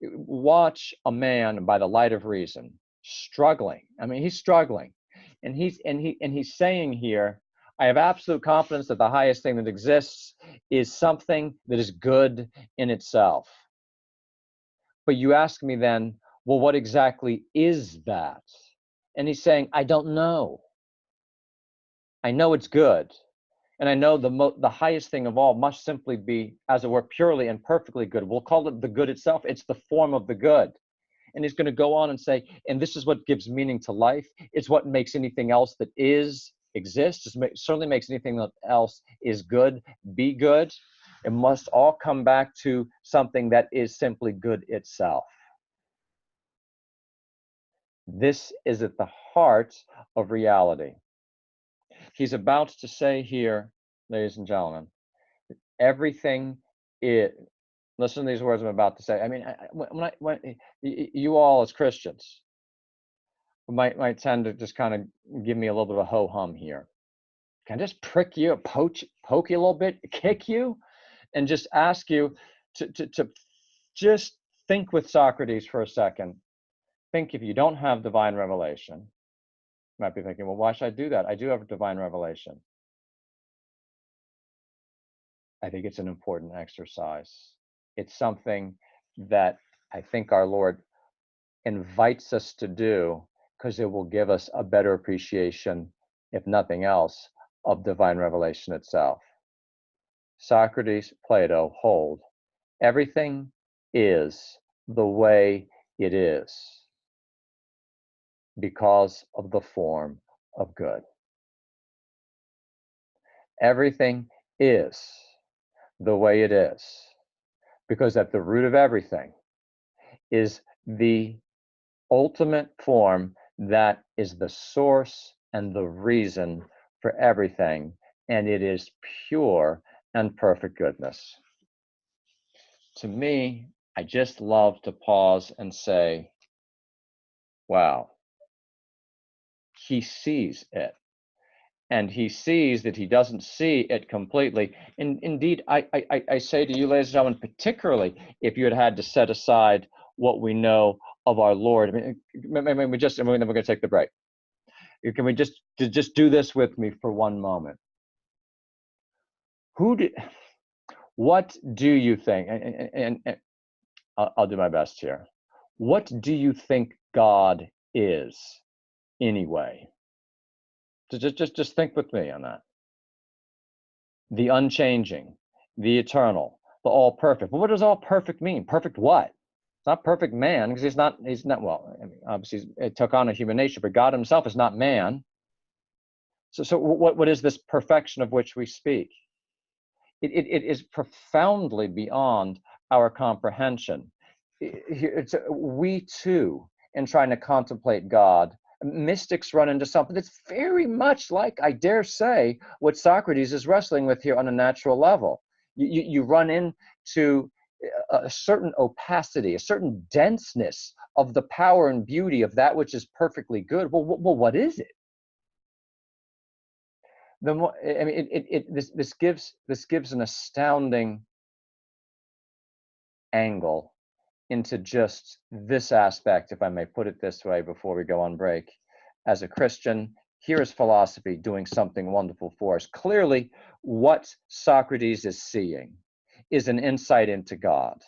watch a man by the light of reason struggling. I mean, he's struggling, and he's saying here, I have absolute confidence that the highest thing that exists is something that is good in itself. But you ask me then, well, what exactly is that? And he's saying, I don't know. I know it's good. And I know the highest thing of all must simply be, as it were, purely and perfectly good. We'll call it the good itself. It's the form of the good. And he's going to go on and say, and this is what gives meaning to life. It's what makes anything else that exists. Certainly makes anything else is good, be good. It must all come back to something that is simply good itself. This is at the heart of reality. He's about to say here, ladies and gentlemen, everything is, listen to these words I'm about to say. I mean, when you all as Christians might tend to just kind of give me a little bit of a ho-hum here. Can I just prick you, poke you a little bit, kick you, and just ask you to just think with Socrates for a second. Think if you don't have divine revelation, you might be thinking, well, why should I do that? I do have a divine revelation. I think it's an important exercise. It's something that I think our Lord invites us to do because it will give us a better appreciation, if nothing else, of divine revelation itself. Socrates, Plato hold everything is the way it is because of the form of good. Everything is the way it is because at the root of everything is the ultimate form that is the source and the reason for everything, and it is pure and perfect goodness. To me, I just love to pause and say, wow, he sees it. And he sees that he doesn't see it completely. And indeed, I say to you, ladies and gentlemen, particularly if you had to set aside what we know of our Lord. I mean, and then we're going to take the break. Can we just do this with me for one moment? What do you think? And I'll do my best here. What do you think God is anyway? Just think with me on that. The unchanging, the eternal, the all perfect. But what does all perfect mean? Perfect what? It's not perfect man, because he's not, well, I mean, obviously it took on a human nature, but God himself is not man. So what is this perfection of which we speak? It is profoundly beyond our comprehension. We too, in trying to contemplate God, mystics run into something that's very much like, I dare say, what Socrates is wrestling with here on a natural level. You run into a certain opacity, a certain denseness of the power and beauty of that which is perfectly good. Well, what is it? The more, I mean, this gives an astounding angle into just this aspect, if I may put it this way, before we go on break. As a Christian, here is philosophy doing something wonderful for us. Clearly, what Socrates is seeing is an insight into God.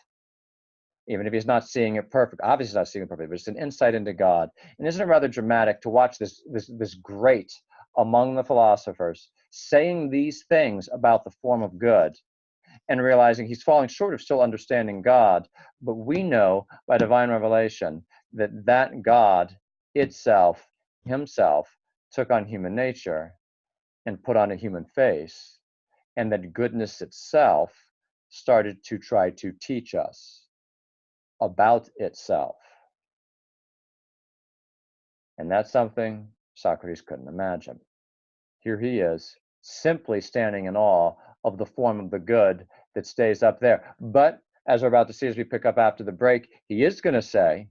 Even if he's not seeing it perfect, obviously not seeing it perfect, but it's an insight into God. And isn't it rather dramatic to watch this great among the philosophers saying these things about the form of good and realizing he's falling short of still understanding God, but we know by divine revelation that that God itself, himself, took on human nature and put on a human face, and that goodness itself started to try to teach us about itself. And that's something Socrates couldn't imagine. Here he is, simply standing in awe of the form of the good that stays up there. But as we're about to see as we pick up after the break, he is going to say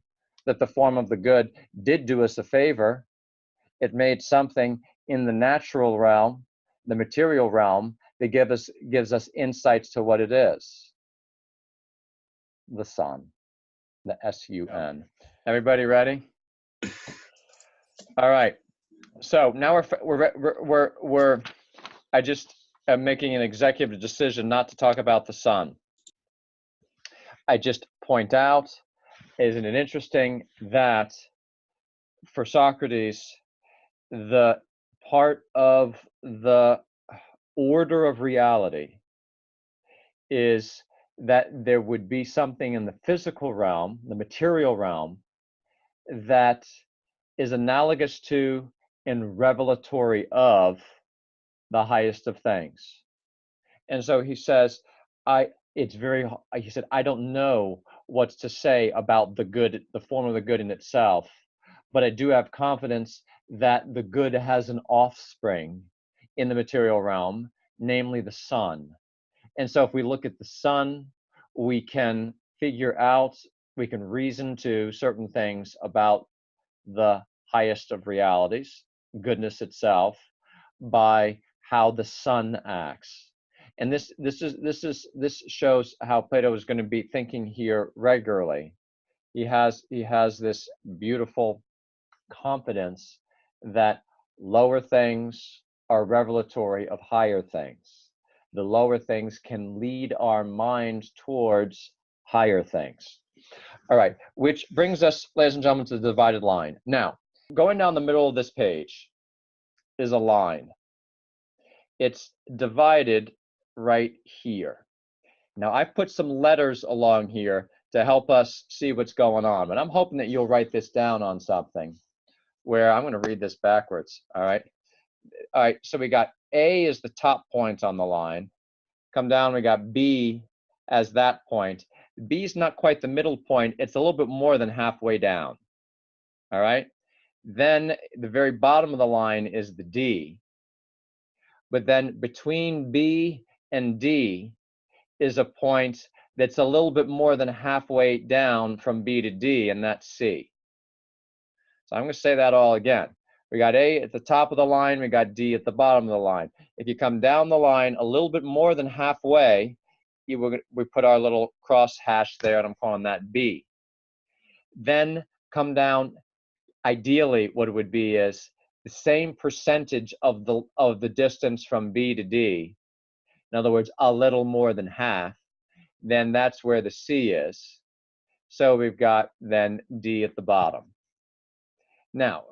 that the form of the good did do us a favor. It made something in the natural realm, the material realm, that gives us insights to what it is. The sun, the S-U-N. Everybody ready? All right. So now I just am making an executive decision not to talk about the sun. I just point out, isn't it interesting that for Socrates, the part of the order of reality is that there would be something in the physical realm, the material realm, that is analogous to and revelatory of the highest of things. And so he says, he said, I don't know what to say about the good, the form of the good in itself, but I do have confidence that the good has an offspring in the material realm, namely the sun. And so if we look at the sun, we can figure out, we can reason to certain things about the highest of realities, goodness itself, by how the sun acts. And this shows how Plato is going to be thinking here regularly. He has this beautiful confidence that lower things are revelatory of higher things. The lower things can lead our mind towards higher things. All right, which brings us, ladies and gentlemen, to the divided line. Now, going down the middle of this page is a line. It's divided right here. Now, I've put some letters along here to help us see what's going on, but I'm hoping that you'll write this down on something where I'm going to read this backwards, all right? All right, so we got A is the top point on the line. Come down, we got B as that point. B is not quite the middle point. It's a little bit more than halfway down, all right? Then the very bottom of the line is the D. But then between B and D is a point that's a little bit more than halfway down from B to D, and that's C. So I'm going to say that all again. We got A at the top of the line, we got D at the bottom of the line. If you come down the line a little bit more than halfway, we put our little cross hash there, and I'm calling that B. Then come down, ideally what it would be is the same percentage of the distance from B to D. In other words, a little more than half. Then that's where the C is. So we've got then D at the bottom. Now,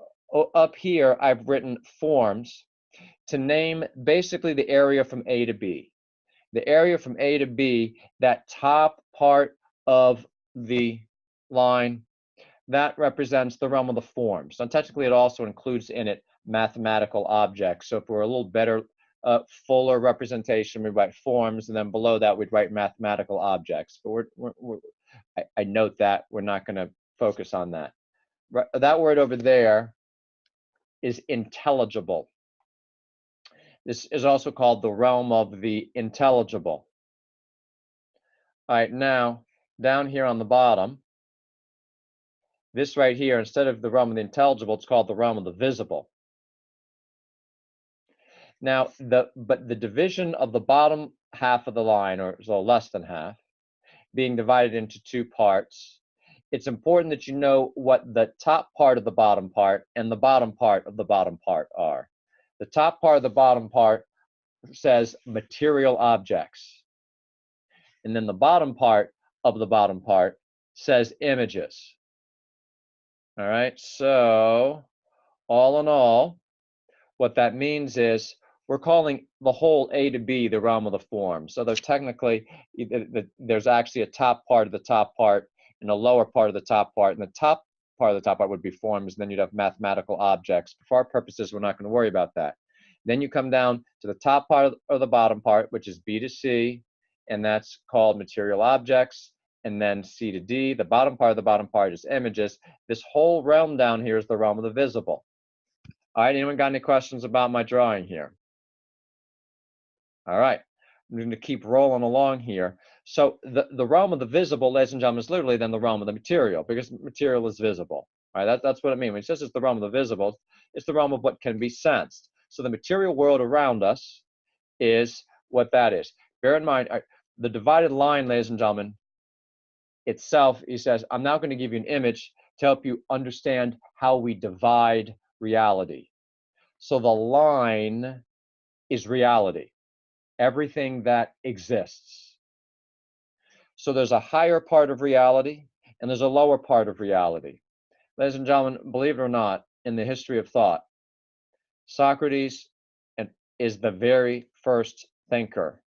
up here, I've written forms to name basically the area from A to B. The area from A to B, that top part of the line, that represents the realm of the forms. Now, technically, it also includes in it mathematical objects. So if we're a little better, fuller representation, we write forms, and then below that we'd write mathematical objects. But I note that we're not going to focus on that. That word over there is intelligible. This is also called the realm of the intelligible. All right, now down here on the bottom, this right here, instead of the realm of the intelligible, it's called the realm of the visible. Now, but the division of the bottom half of the line, or so less than half, being divided into two parts, it's important that you know what the top part of the bottom part and the bottom part of the bottom part are. The top part of the bottom part says material objects. And then the bottom part of the bottom part says images. All right, so all in all, what that means is we're calling the whole A to B the realm of the form. So there's technically, there's actually a top part of the top part and a lower part of the top part. And the top part of the top part would be forms, and then you'd have mathematical objects. But for our purposes, we're not going to worry about that. Then you come down to the top part of the bottom part, which is B to C, and that's called material objects. And then C to D, the bottom part of the bottom part is images. This whole realm down here is the realm of the visible. All right, anyone got any questions about my drawing here? All right, I'm going to keep rolling along here. So the realm of the visible, ladies and gentlemen, is literally then the realm of the material, because material is visible. All right, that's what it means. When it says it's the realm of the visible, it's the realm of what can be sensed. So the material world around us is what that is. Bear in mind, the divided line, ladies and gentlemen, itself, he says, I'm now going to give you an image to help you understand how we divide reality. So the line is reality, everything that exists. So there's a higher part of reality and there's a lower part of reality. Ladies and gentlemen, believe it or not, in the history of thought, Socrates is the very first thinker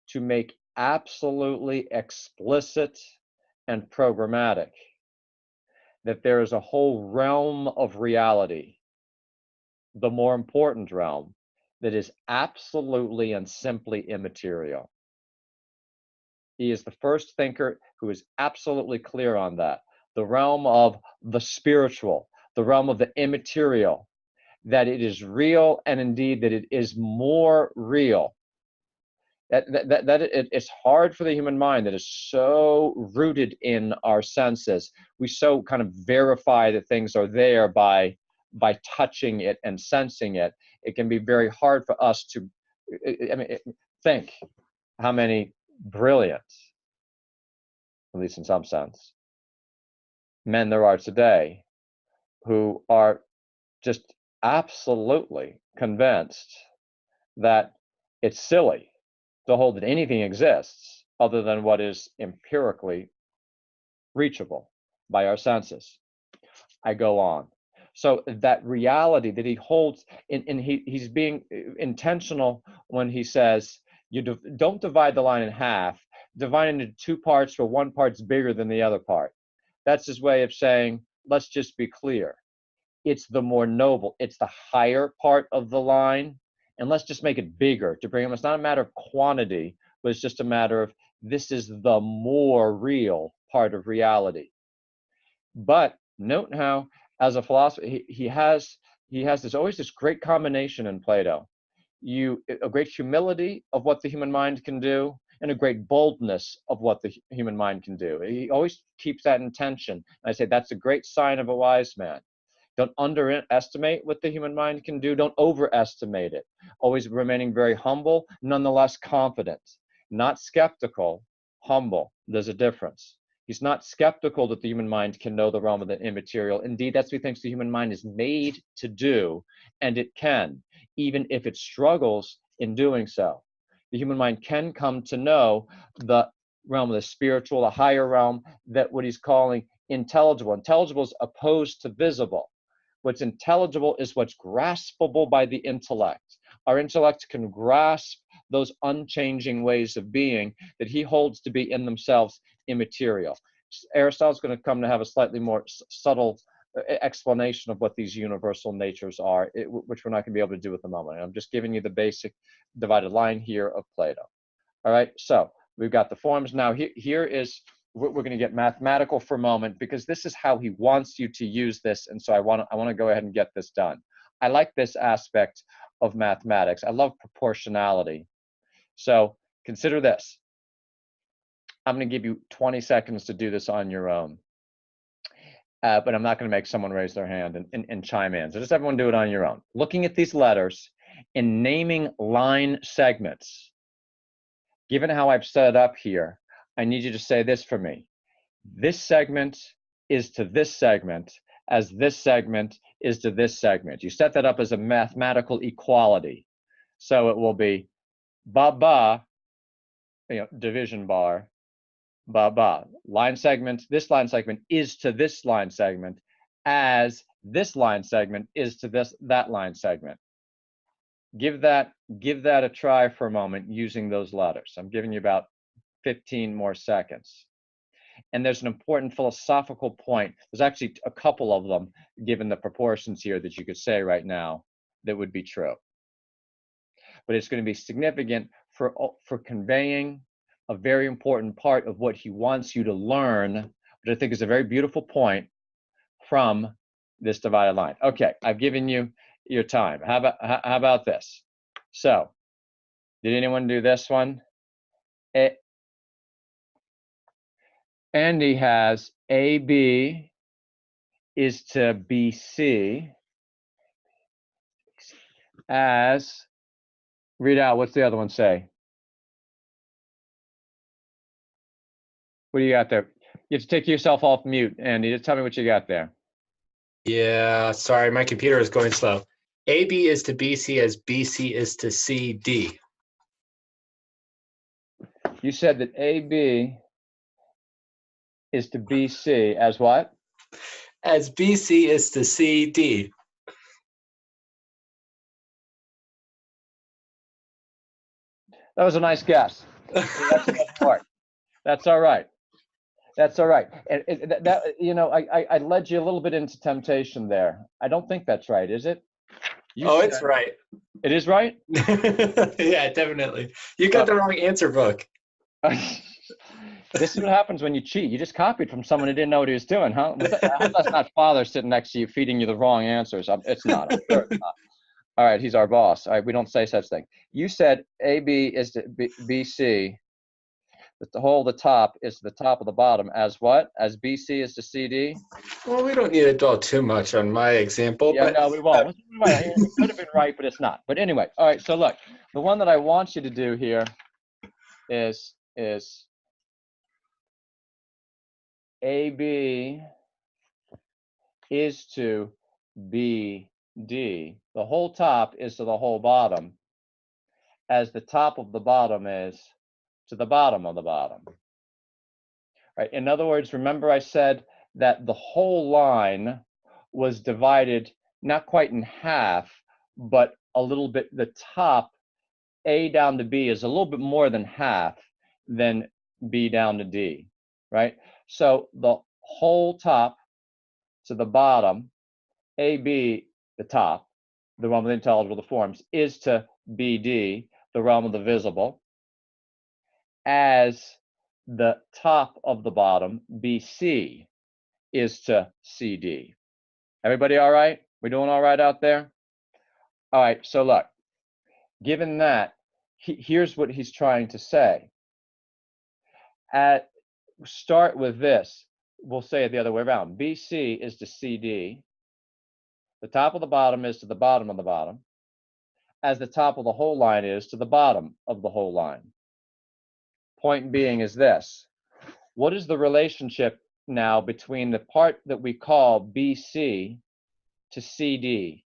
to make absolutely explicit and programmatic that there is a whole realm of reality, the more important realm, that is absolutely and simply immaterial. He is the first thinker who is absolutely clear on that. The realm of the spiritual, the realm of the immaterial, that it is real, and indeed that it is more real. It's hard for the human mind that is so rooted in our senses. We so kind of verify that things are there by touching it and sensing it. It can be very hard for us to, think how many brilliant, at least in some sense, men there are today who are just absolutely convinced that it's silly to hold that anything exists other than what is empirically reachable by our senses. I go on. So that reality that he holds, and he's being intentional when he says, you don't divide the line in half, divide it into two parts where one part's bigger than the other part. That's his way of saying, let's just be clear. It's the more noble, it's the higher part of the line, and let's just make it bigger to bring them. It's not a matter of quantity, but it's just a matter of this is the more real part of reality. But note how, as a philosopher, he has always this great combination in Plato. A great humility of what the human mind can do, and a great boldness of what the human mind can do. He always keeps that in tension. And I say that's a great sign of a wise man. Don't underestimate what the human mind can do. Don't overestimate it. Always remaining very humble, nonetheless confident. Not skeptical, humble. There's a difference. He's not skeptical that the human mind can know the realm of the immaterial. Indeed, that's what he thinks the human mind is made to do, and it can, even if it struggles in doing so. The human mind can come to know the realm of the spiritual, the higher realm, that what he's calling intelligible. Intelligible is opposed to visible. What's intelligible is what's graspable by the intellect. Our intellect can grasp those unchanging ways of being that he holds to be in themselves immaterial. Aristotle's going to come to have a slightly more subtle explanation of what these universal natures are, which we're not going to be able to do at the moment. I'm just giving you the basic divided line here of Plato. All right, so we've got the forms. Now here is, we're going to get mathematical for a moment, because this is how he wants you to use this, and so I want to go ahead and get this done. I like this aspect of mathematics. I love proportionality. So consider this. I'm going to give you 20 seconds to do this on your own. But I'm not going to make someone raise their hand and chime in. So just everyone do it on your own. Looking at these letters and naming line segments. Given how I've set it up here, I need you to say this for me. This segment is to this segment as this segment is to this segment. You set that up as a mathematical equality. So it will be ba, division bar, ba. Line segment, this line segment is to this line segment as this line segment is to that line segment. Give that a try for a moment using those letters. I'm giving you about 15 more seconds. And there's an important philosophical point. There's actually a couple of them, given the proportions here, that you could say right now that would be true. But it's going to be significant for conveying a very important part of what he wants you to learn, which I think is a very beautiful point from this divided line. Okay, I've given you your time. How about this? So, did anyone do this one? Andy has AB is to BC as, read out, what's the other one say? What do you got there? You have to take yourself off mute, Andy. Just tell me what you got there. Yeah, sorry, my computer is going slow. AB is to BC as BC is to CD. You said that AB is to BC as what? As BC is to CD. That was a nice guess. That's all right. That's all right. And I led you a little bit into temptation there. I don't think that's right, is it? It's right. It is right? Yeah, definitely. You got the wrong answer book. This is what happens when you cheat. You just copied from someone who didn't know what he was doing, huh? That's not Father sitting next to you feeding you the wrong answers. It's not. I'm sure it's not. All right, he's our boss. All right, we don't say such thing. You said AB is to BC. The top is the top of the bottom as what? As BC is to CD? Well, we don't need to dwell too much on my example. Yeah, but no, we won't. It could have been right, but it's not. But anyway, all right, so look, the one that I want you to do here is AB is to BD. The whole top is to the whole bottom, as the top of the bottom is to the bottom of the bottom. Right? In other words, remember I said that the whole line was divided not quite in half, but a little bit. The top, A down to B, is a little bit more than half than B down to D, right? So the whole top to the bottom, AB, the top, the realm of the intelligible, the forms, is to BD, the realm of the visible, as the top of the bottom, BC, is to CD. Everybody all right? We doing all right out there? All right, so look, given that, here's what he's trying to say. Start with this. We'll say it the other way around. BC is to CD. The top of the bottom is to the bottom of the bottom, as the top of the whole line is to the bottom of the whole line. Point being is this. What is the relationship now between the part that we call BC to CD?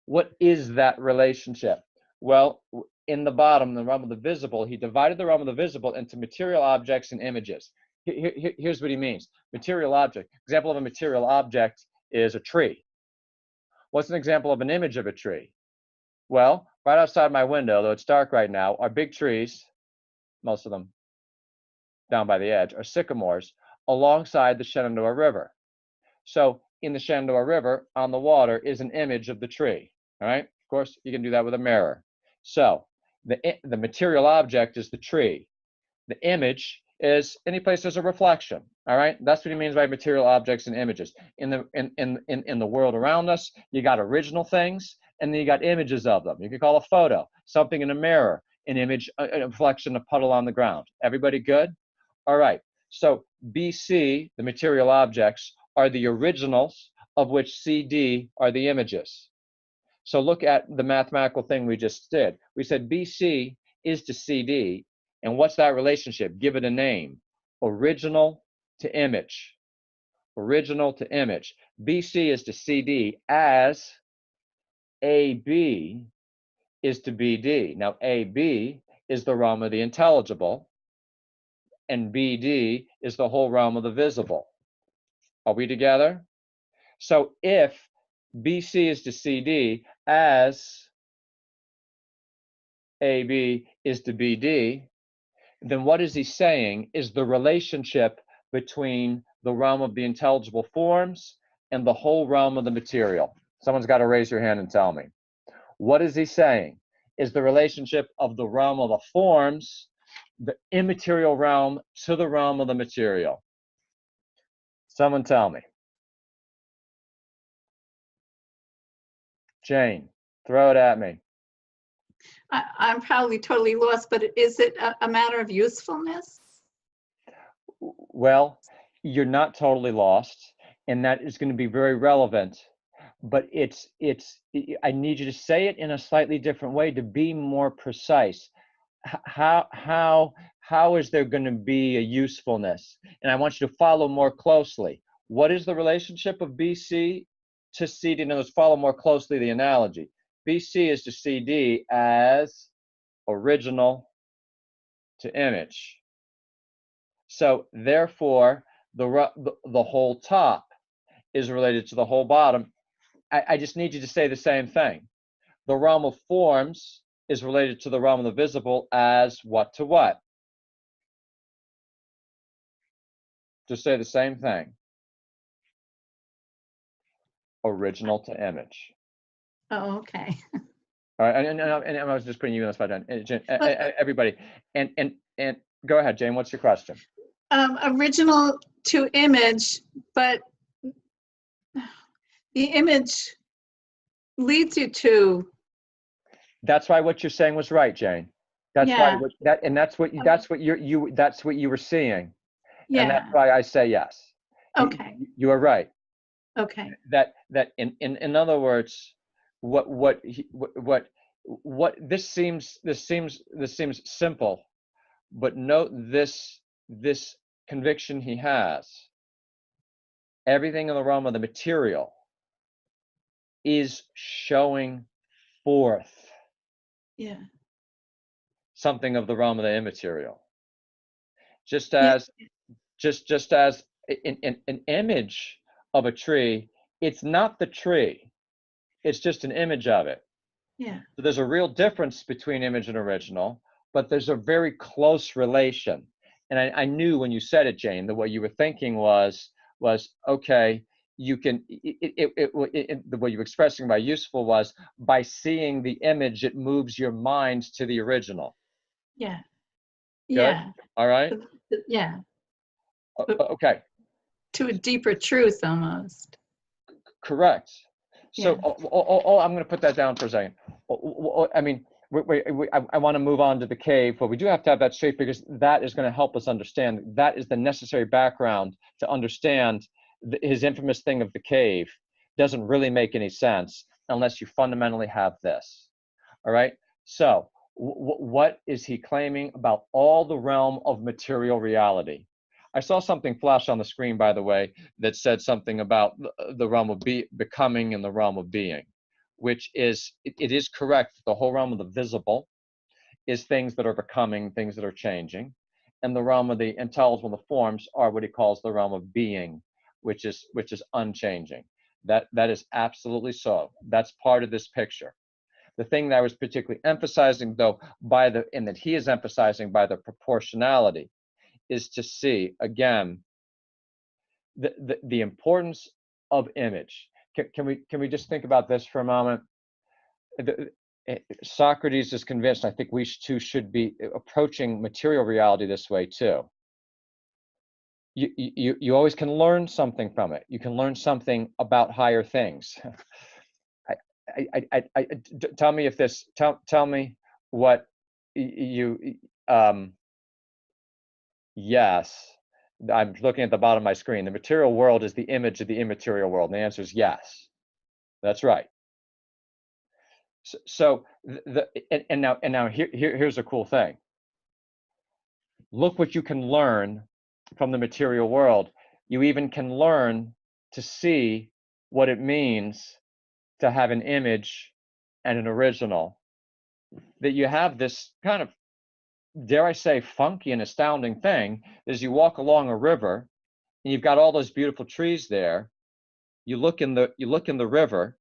What is that relationship? Well, in the bottom, the realm of the visible, he divided the realm of the visible into material objects and images. Here's what he means. Material object. Example of a material object is a tree. What's an example of an image of a tree? Well, right outside my window, though it's dark right now, are big trees, most of them down by the edge, are sycamores alongside the Shenandoah River. So in the Shenandoah River on the water is an image of the tree. All right. Of course, you can do that with a mirror. So the material object is the tree. The image is any place there's a reflection. All right. That's what he means by material objects and images. In the world around us, you got original things, and then you got images of them. You can call a photo, something in a mirror, an image, a reflection, a puddle on the ground. Everybody good? All right. So BC, the material objects, are the originals, of which CD are the images. So look at the mathematical thing we just did. We said BC is to CD, and what's that relationship? Give it a name. Original to image. Original to image. BC is to CD as AB is to BD. Now AB is the realm of the intelligible, and BD is the whole realm of the visible. Are we together? So if BC is to CD as AB is to BD, then what is he saying is the relationship between the realm of the intelligible forms and the whole realm of the material. Someone's got to raise your hand and tell me. What is he saying is the relationship of the realm of the forms, the immaterial realm, to the realm of the material. Someone tell me. Jane, throw it at me. I'm probably totally lost, but is it a matter of usefulness? Well, you're not totally lost, and that is going to be very relevant. But I need you to say it in a slightly different way to be more precise. How is there going to be a usefulness? And I want you to follow more closely. What is the relationship of BC to CD? Now, let's follow more closely the analogy. BC is to CD as original to image. So therefore, the whole top is related to the whole bottom. I just need you to say the same thing. The realm of forms is related to the realm of the visible as what to what? Just say the same thing. Original to image. Oh, okay. All right, and I was just putting you in the spot, everybody. And go ahead, Jane. What's your question? Original to image, but the image leads you to. That's why what you're saying was right, Jane. That's Yeah. why that's what you were seeing. Yeah. And that's why I say yes. Okay. You are right. Okay. That in other words, what this seems simple, but note this conviction he has. Everything in the realm of the material is showing forth something of the realm of the immaterial. Just as an image of a tree, it's not the tree, it's just an image of it. Yeah. So there's a real difference between image and original, but there's a very close relation. And I knew when you said it, Jane, that what you were thinking was okay, you can, the way you were expressing by useful was by seeing the image, it moves your mind to the original. Yeah. Good? Yeah. All right. Yeah. Okay. To a deeper truth almost. Correct. So Yeah. I'm going to put that down for a second. I mean, I want to move on to the cave, but we do have to have that straight because that is going to help us understand. That is the necessary background to understand his infamous thing of the cave. Doesn't really make any sense unless you fundamentally have this. All right. So what is he claiming about all the realm of material reality? I saw something flash on the screen, by the way, that said something about the realm of becoming and the realm of being, which is, it is correct. The whole realm of the visible is things that are becoming, things that are changing. And the realm of the intelligible, the forms, are what he calls the realm of being, which is unchanging. That is absolutely so. That's part of this picture. The thing that I was particularly emphasizing, though, and that he is emphasizing by the proportionality, is to see, again, the importance of image. Can we just think about this for a moment? Socrates is convinced, I think we too should be approaching material reality this way too. You always can learn something from it. You can learn something about higher things. Tell me if this, tell me what you, yes, I'm looking at the bottom of my screen. The material world is the image of the immaterial world. And the answer is yes. That's right. So now here's a cool thing. Look what you can learn from the material world. You even can learn to see what it means to have an image and an original. That you have this kind of, dare I say, funky and astounding thing as you walk along a river and you've got all those beautiful trees there. You look in the river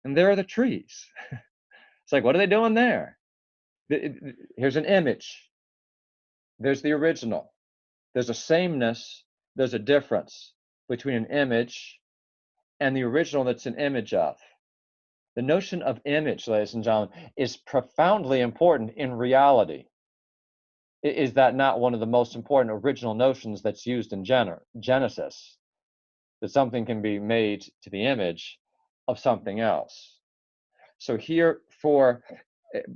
and there are the trees. It's like, what are they doing there? Here's an image. There's the original. There's a sameness. There's a difference between an image and the original that's an image of. The notion of image, ladies and gentlemen, is profoundly important in reality. Is that not one of the most important original notions that's used in Genesis? That something can be made to the image of something else. So here, for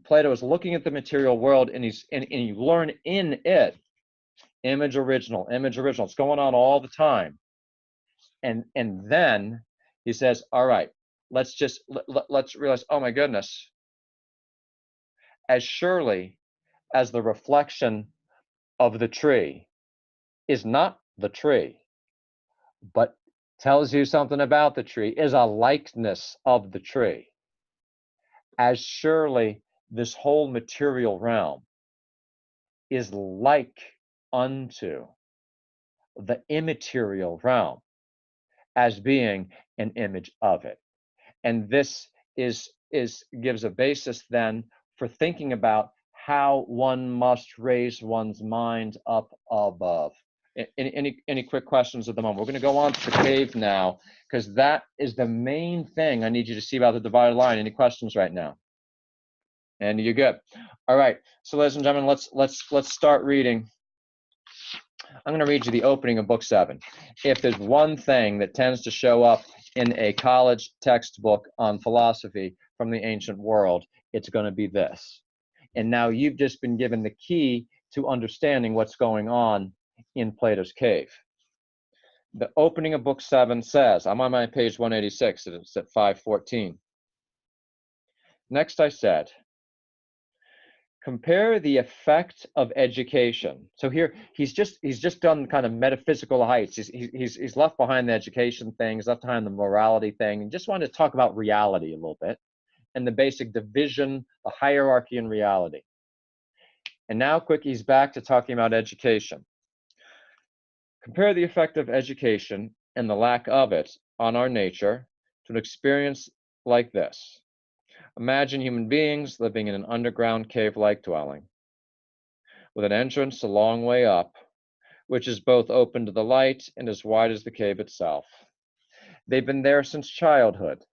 Plato is looking at the material world, and you learn in it image original. It's going on all the time. And then he says, all right, let's realize, oh my goodness, as surely as the reflection of the tree is not the tree, but tells you something about the tree, is a likeness of the tree, as surely this whole material realm is like unto the immaterial realm as being an image of it. And this gives a basis then for thinking about how one must raise one's mind up above. Any quick questions at the moment? We're going to go on to the cave now, because that is the main thing I need you to see about the divided line. Any questions right now? And you're good. All right. So, ladies and gentlemen, let's start reading. I'm going to read you the opening of book 7. If there's one thing that tends to show up in a college textbook on philosophy from the ancient world, it's going to be this. And now you've just been given the key to understanding what's going on in Plato's cave. The opening of book 7 says, I'm on my page 186, it's at 514. Next I said, compare the effect of education. So here he's just done kind of metaphysical heights. He's left behind the education thing, he's left behind the morality thing, and just wanted to talk about reality a little bit and the basic division, the hierarchy in reality. And now quick, he's back to talking about education. Compare the effect of education and the lack of it on our nature to an experience like this. Imagine human beings living in an underground cave-like dwelling with an entrance a long way up, which is both open to the light and as wide as the cave itself. They've been there since childhood,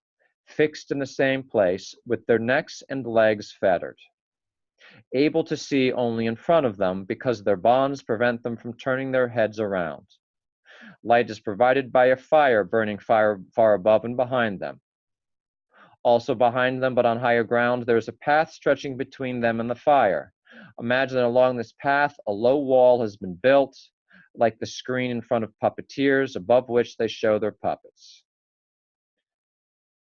fixed in the same place with their necks and legs fettered, able to see only in front of them because their bonds prevent them from turning their heads around. Light is provided by a fire burning far above and behind them. Also behind them, but on higher ground, there is a path stretching between them and the fire. Imagine that along this path, a low wall has been built, like the screen in front of puppeteers, above which they show their puppets.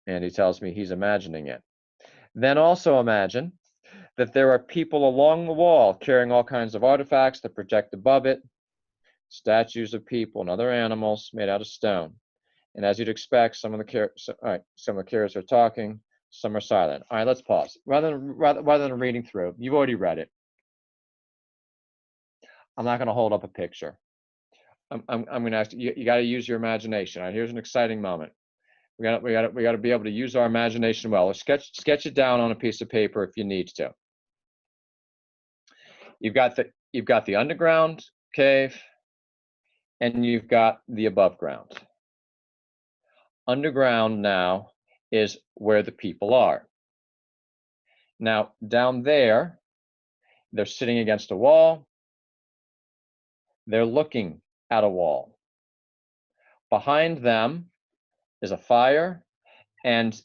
And he tells me he's imagining it. Then also imagine that there are people along the wall carrying all kinds of artifacts that project above it, statues of people and other animals made out of stone. And as you'd expect, some of the carriers are talking, some are silent. All right, let's pause. Rather than reading through, you've already read it. I'm not going to hold up a picture. I'm going to ask you. You got to use your imagination. All right, here's an exciting moment. We got to be able to use our imagination well. Or sketch it down on a piece of paper if you need to. You've got the underground cave, and you've got the above ground. Underground now is where the people are. Now, down there, they're sitting against a wall. They're looking at a wall. Behind them is a fire, and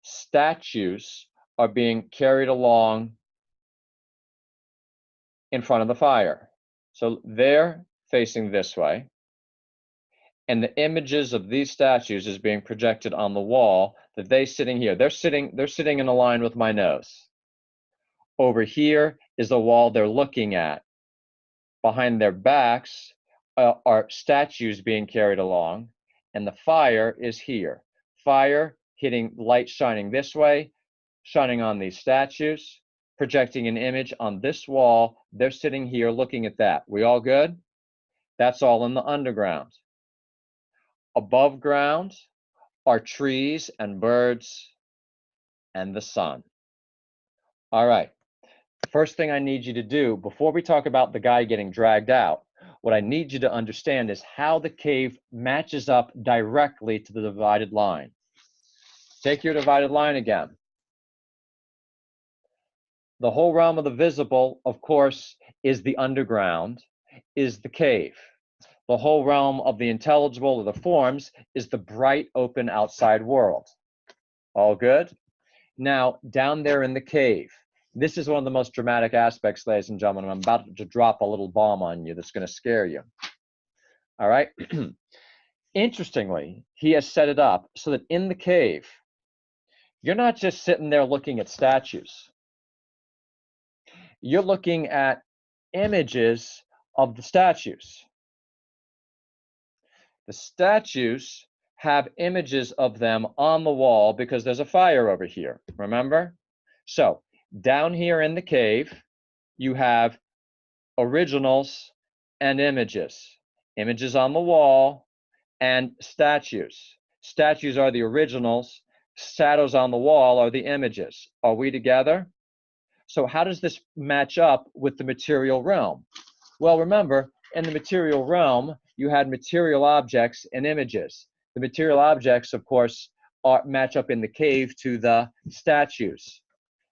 statues are being carried along in front of the fire. So they're facing this way, and the images of these statues is being projected on the wall that they're sitting here. They're sitting in a line with my nose. Over here is the wall they're looking at. Behind their backs are statues being carried along, and the fire is here. Fire hitting, light shining this way, shining on these statues, projecting an image on this wall. They're sitting here looking at that. We all good? That's all in the underground. Above ground are trees and birds and the sun. All right. First thing I need you to do before we talk about the guy getting dragged out, what I need you to understand is how the cave matches up directly to the divided line. Take your divided line again. The whole realm of the visible, of course, is the underground, is the cave. The whole realm of the intelligible or the forms is the bright, open outside world. All good? Now, down there in the cave, this is one of the most dramatic aspects, ladies and gentlemen. I'm about to drop a little bomb on you that's going to scare you. All right? Interestingly, he has set it up so that in the cave, you're not just sitting there looking at statues. You're looking at images of the statues. The statues have images of them on the wall because there's a fire over here, remember? So down here in the cave, you have originals and images. Images on the wall and statues. Statues are the originals. Shadows on the wall are the images. Are we together? So how does this match up with the material realm? Well, remember, in the material realm, you had material objects and images. The material objects, of course, match up in the cave to the statues.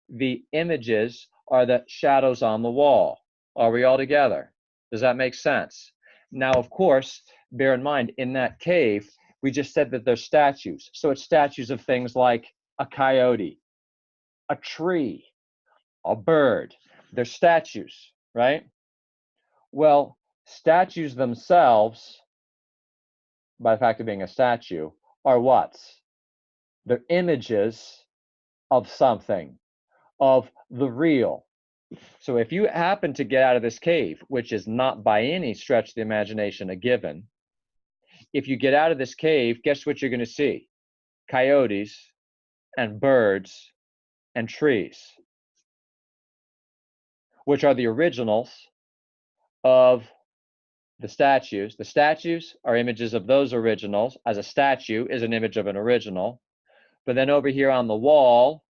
The images are the shadows on the wall. Are we all together? Does that make sense? Now, of course, bear in mind, in that cave, we just said that they're statues. So it's statues of things like a coyote, a tree, a bird. They're statues, right? Well, statues themselves, by the fact of being a statue, are what? They're images of something, of the real. So if you happen to get out of this cave, which is not by any stretch of the imagination a given, if you get out of this cave, guess what you're going to see? Coyotes and birds and trees, which are the originals of the statues. The statues are images of those originals, as a statue is an image of an original. But then over here on the wall,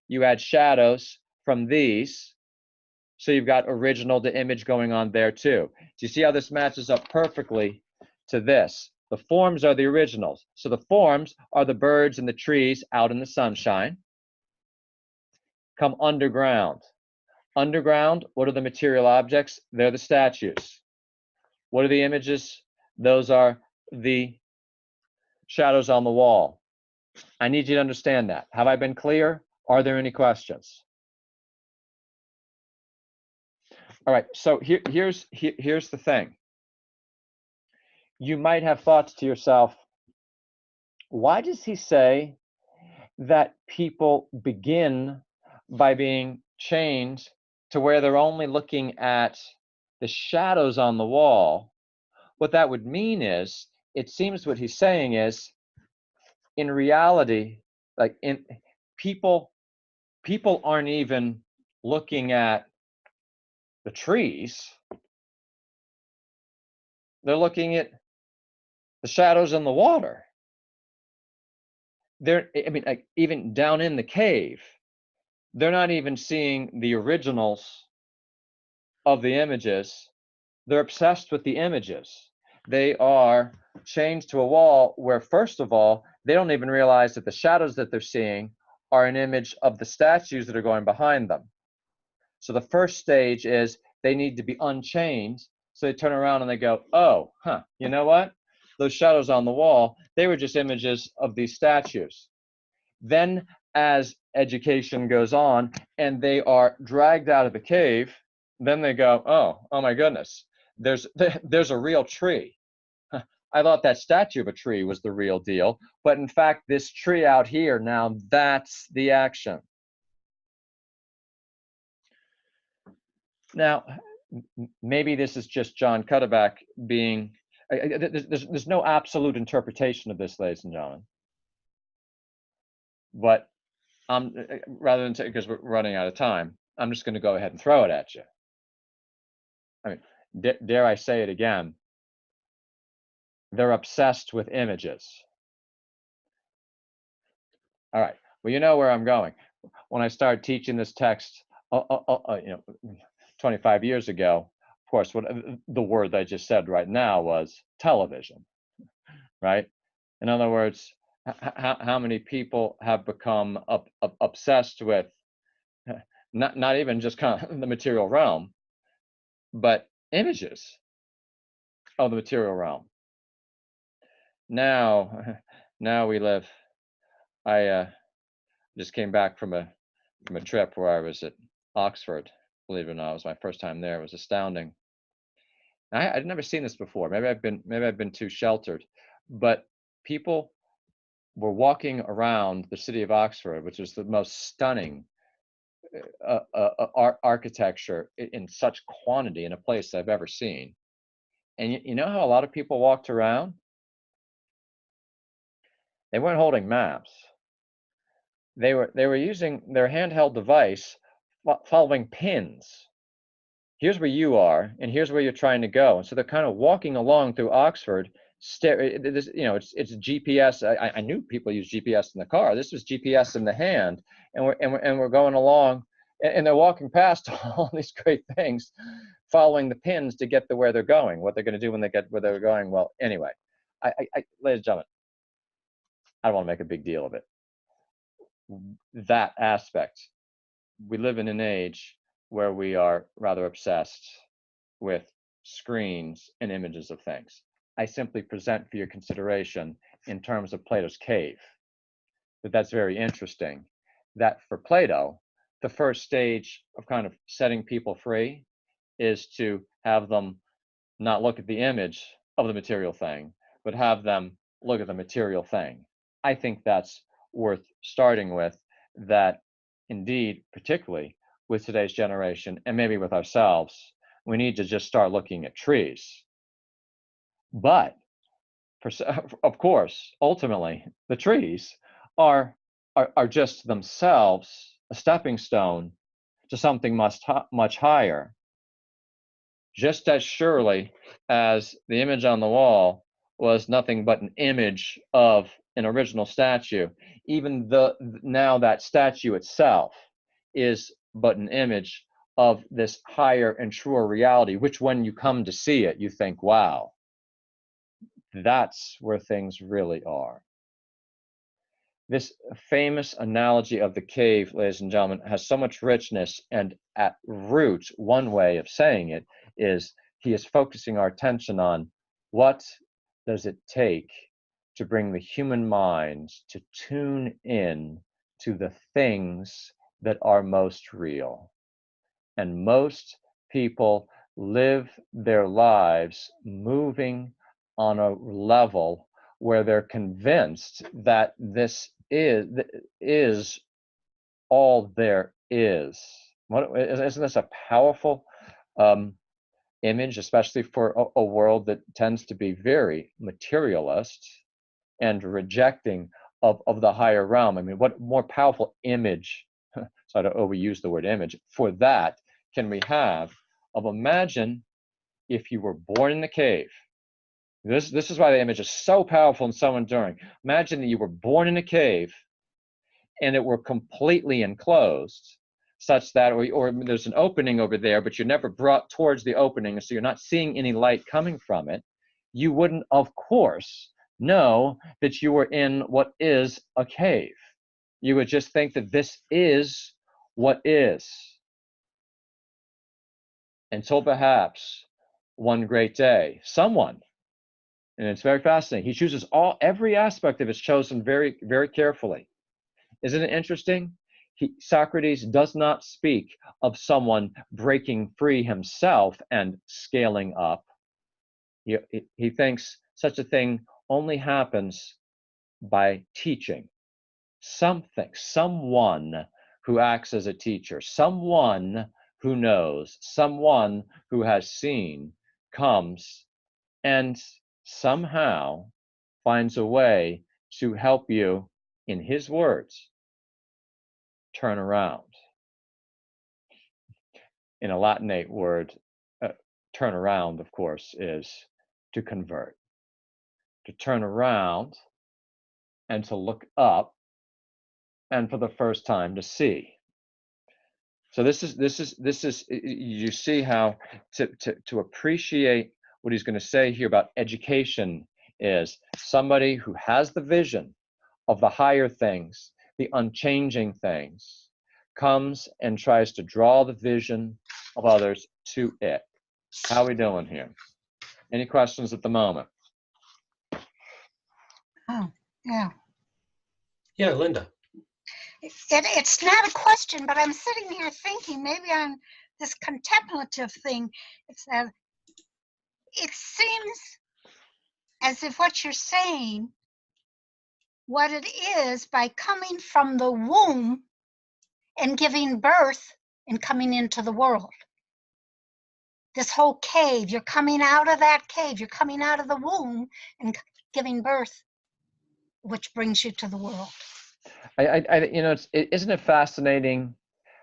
you add shadows from these. So you've got original to image going on there too. Do you see how this matches up perfectly to this? The forms are the originals. So the forms are the birds and the trees out in the sunshine. Come underground. Underground, what are the material objects? They're the statues. What are the images? Those are the shadows on the wall. I need you to understand that. Have I been clear? Are there any questions? All right, so here's the thing. You might have thought to yourself, why does he say that people begin by being chained to where they're only looking at the shadows on the wall? What that would mean is, it seems what he's saying is, in reality, like people aren't even looking at the trees. They're looking at the shadows in the water. Like, even down in the cave, they're not even seeing the originals of the images. They're obsessed with the images. they are chained to a wall where, first of all, they don't even realize that the shadows that they're seeing are an image of the statues that are going behind them. So the first stage is they need to be unchained. So they turn around and they go, oh, you know what? Those shadows on the wall, they were just images of these statues. Then as education goes on and they are dragged out of the cave, then they go, oh my goodness, there's a real tree. I thought that statue of a tree was the real deal, but in fact, this tree out here, now that's the action. Now, maybe this is just John Cuddeback being, there's no absolute interpretation of this, ladies and gentlemen. But rather than, because we're running out of time, I'm just going to go ahead and throw it at you. I mean, dare I say it again? They're obsessed with images. All right. Well, you know where I'm going. When I started teaching this text, 25 years ago, of course, what the word I just said right now was television, right? In other words, how many people have become obsessed with not even just kind of the material realm, but images of the material realm. Now we live. I just came back from a trip where I was at Oxford. Believe it or not, it was my first time there. It was astounding. I'd never seen this before. Maybe I've been too sheltered, but people were walking around the city of Oxford, which is the most stunning architecture in such quantity in a place I've ever seen. And you know how a lot of people walked around? They weren't holding maps. They were using their handheld device, following pins. Here's where you are, and here's where you're trying to go. And so they're kind of walking along through Oxford. It's GPS. I knew people use GPS in the car. This was GPS in the hand, and we're going along, and they're walking past all these great things, following the pins to get to where they're going. What they're going to do when they get where they're going. Well, anyway, ladies and gentlemen, I don't want to make a big deal of it. That aspect, we live in an age where we are rather obsessed with screens and images of things. I simply present for your consideration in terms of Plato's cave. But that's very interesting that for Plato, the first stage of kind of setting people free is to have them not look at the image of the material thing, but have them look at the material thing. I think that's worth starting with, that indeed, particularly with today's generation and maybe with ourselves, we need to just start looking at trees. But of course, ultimately, the trees are just themselves a stepping stone to something much higher. Just as surely as the image on the wall was nothing but an image of an original statue, even now that statue itself is but an image of this higher and truer reality, which when you come to see it, you think, wow, that's where things really are. This famous analogy of the cave, ladies and gentlemen, has so much richness, and at root, one way of saying it is he is focusing our attention on what does it take to bring the human mind to tune in to the things that are most real. And most people live their lives moving on a level where they're convinced that this is all there is. Isn't this a powerful image, especially for a world that tends to be very materialist and rejecting of the higher realm? I mean, what more powerful image, so I don't overuse the word image, for that can we have of imagine if you were born in the cave. This is why the image is so powerful and so enduring. Imagine that you were born in a cave and it were completely enclosed, such that, or there's an opening over there, but you're never brought towards the opening, so you're not seeing any light coming from it. you wouldn't, of course, know that you were in what is a cave. You would just think that this is what is. Until perhaps one great day, someone, and it's very fascinating, he chooses every aspect of his chosen very, very carefully. Isn't it interesting? Socrates does not speak of someone breaking free himself and scaling up. He thinks such a thing only happens by teaching. Someone who acts as a teacher, someone who knows, someone who has seen, comes and somehow finds a way to help you, in his words, turn around. In a Latinate word, turn around, of course, is to convert. To turn around and to look up, and for the first time to see. So this is you see how to appreciate what he's going to say here about education is somebody who has the vision of the higher things, the unchanging things, comes and tries to draw the vision of others to it. How are we doing here? Any questions at the moment? Oh, yeah. Yeah, Linda. It's not a question, but I'm sitting here thinking maybe on this contemplative thing. It's that it seems as if what you're saying, what it is by coming from the womb and giving birth and coming into the world. This whole cave, you're coming out of that cave, you're coming out of the womb and giving birth, which brings you to the world. Isn't it fascinating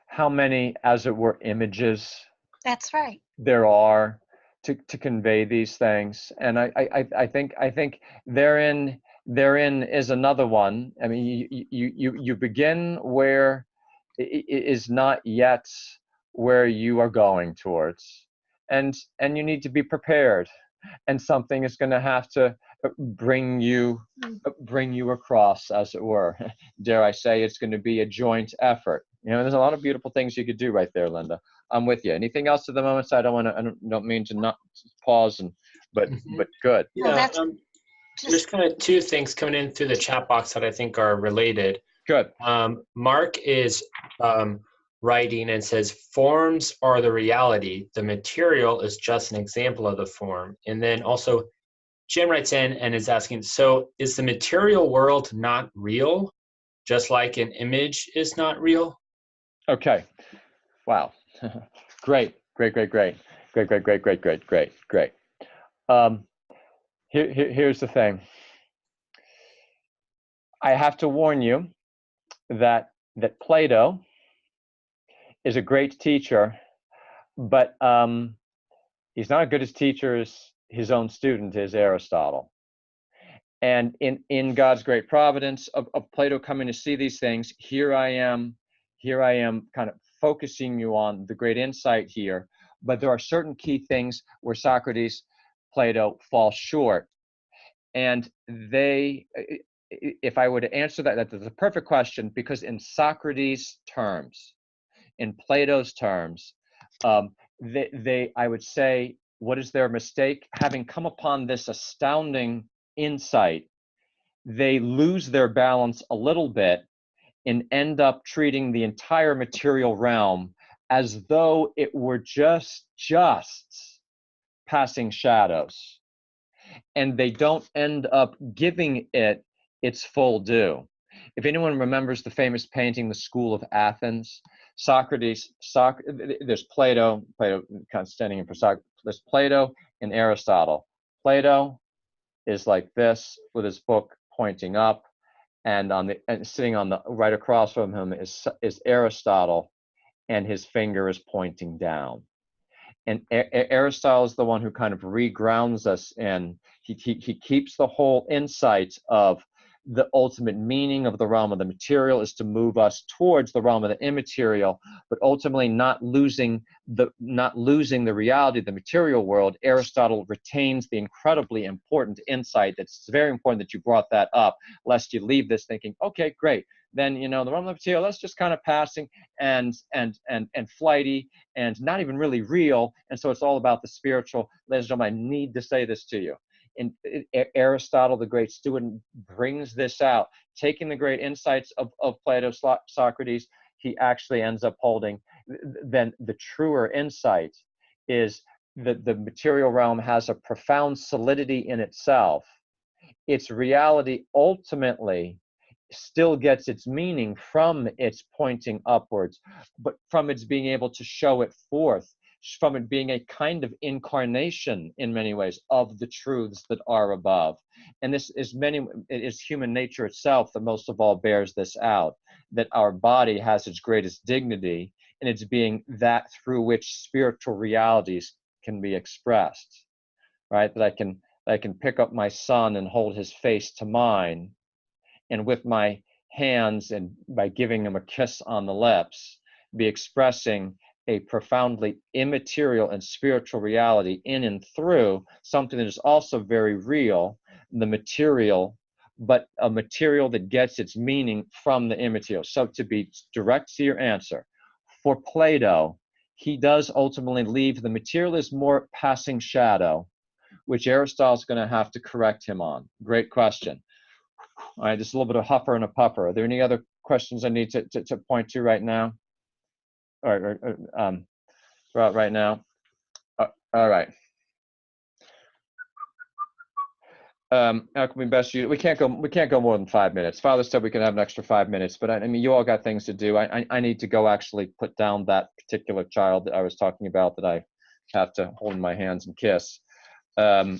how many, as it were, images That's right. there are to convey these things? And I think therein is another one. I mean, you begin where it is not yet where you are going towards, and you need to be prepared, and something is going to have to bring you across, as it were. Dare I say, it's going to be a joint effort. There's a lot of beautiful things you could do right there, Linda. I'm with you. Anything else at the moment? So I don't mean to not pause, but good. Yeah, there's kind of two things coming in through the chat box that I think are related. Good. Mark is writing and says, forms are the reality. The material is just an example of the form. And then also, Jim writes in and is asking, so is the material world not real, just like an image is not real? Okay. Wow. Great. Here's the thing. I have to warn you that Plato is a great teacher, but he's not as good a teacher as his own student is Aristotle. And in God's great providence of Plato coming to see these things, here I am kind of focusing you on the great insight here. But there are certain key things where Socrates, Plato fall short. And if I were to answer that's a perfect question, because in Socrates' terms, in Plato's terms, I would say, what is their mistake? Having come upon this astounding insight, they lose their balance a little bit and end up treating the entire material realm as though it were just passing shadows. And they don't end up giving it its full due. If anyone remembers the famous painting, The School of Athens, there's Plato kind of standing in for Socrates, there's Plato and Aristotle. Plato is like this with his book pointing up, and sitting on the right across from him is Aristotle, and his finger is pointing down. And Aristotle is the one who kind of regrounds us in. He keeps the whole insight of the ultimate meaning of the realm of the material is to move us towards the realm of the immaterial, but ultimately not losing the reality of the material world. Aristotle retains the incredibly important insight. It's very important that you brought that up, lest you leave this thinking, okay, great. Then, the realm of the material, that's just kind of passing and flighty and not even really real. And so it's all about the spiritual. Ladies and gentlemen, I need to say this to you. And Aristotle, the great student, brings this out. Taking the great insights of Plato, Socrates, he actually ends up holding then the truer insight is that the material realm has a profound solidity in itself. Its reality ultimately still gets its meaning from its pointing upwards, but from its being able to show it forth, from it being a kind of incarnation in many ways of the truths that are above. And this is it is human nature itself that most of all bears this out, that our body has its greatest dignity in its being that through which spiritual realities can be expressed, right? That I can pick up my son and hold his face to mine, and with my hands and by giving him a kiss on the lips, be expressing a profoundly immaterial and spiritual reality in and through something that is also very real, the material, but a material that gets its meaning from the immaterial. So to be direct to your answer, for Plato, he does ultimately leave the material as more passing shadow, which Aristotle's going to have to correct him on. Great question. All right, just a little bit of huffer and a puffer. Are there any other questions I need to point to right now? Right now. All right. How can we best use? We can't go more than 5 minutes. Father said we can have an extra 5 minutes, but I mean, you all got things to do. I need to go actually put down that particular child that I was talking about that I have to hold in my hands and kiss. I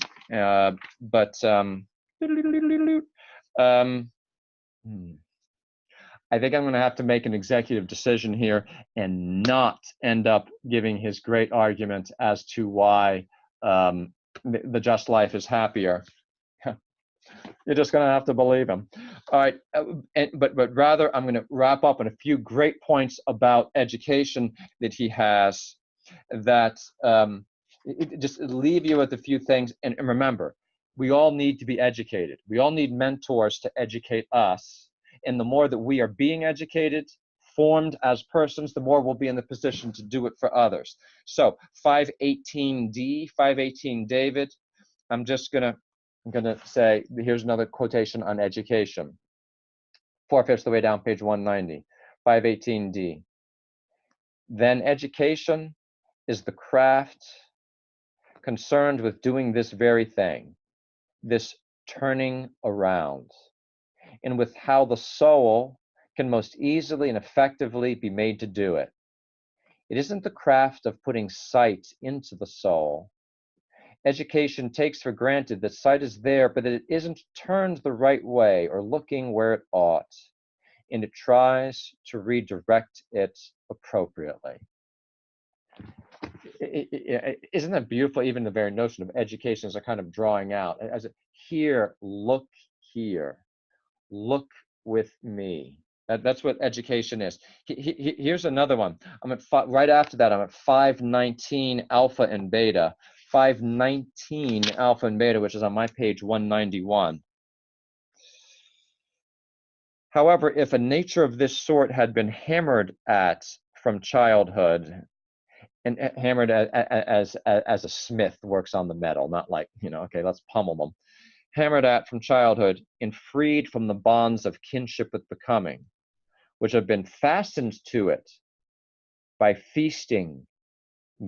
think I'm going to have to make an executive decision here and not end up giving his great argument as to why the just life is happier. You're just going to have to believe him. All right, but rather I'm going to wrap up on a few great points about education that he has that just leave you with a few things. And remember, we all need to be educated. We all need mentors to educate us. And the more that we are being educated, formed as persons, the more we'll be in the position to do it for others. So 518D, 518 David, I'm gonna say, here's another quotation on education. 4/5 of the way down, page 190, 518D. Then education is the craft concerned with doing this very thing, this turning around, and with how the soul can most easily and effectively be made to do it. It isn't the craft of putting sight into the soul. Education takes for granted that sight is there, but that it isn't turned the right way or looking where it ought, and it tries to redirect it appropriately. Isn't that beautiful? Even the very notion of education is a kind of drawing out. As here, look here. Look with me. That's what education is. Here's another one. Right after that, I'm at 519 alpha and beta. 519 alpha and beta, which is on my page 191. However, if a nature of this sort had been hammered at from childhood, and hammered as a smith works on the metal, not like, okay, let's pummel them. Hammered at from childhood and freed from the bonds of kinship with becoming, which have been fastened to it by feasting,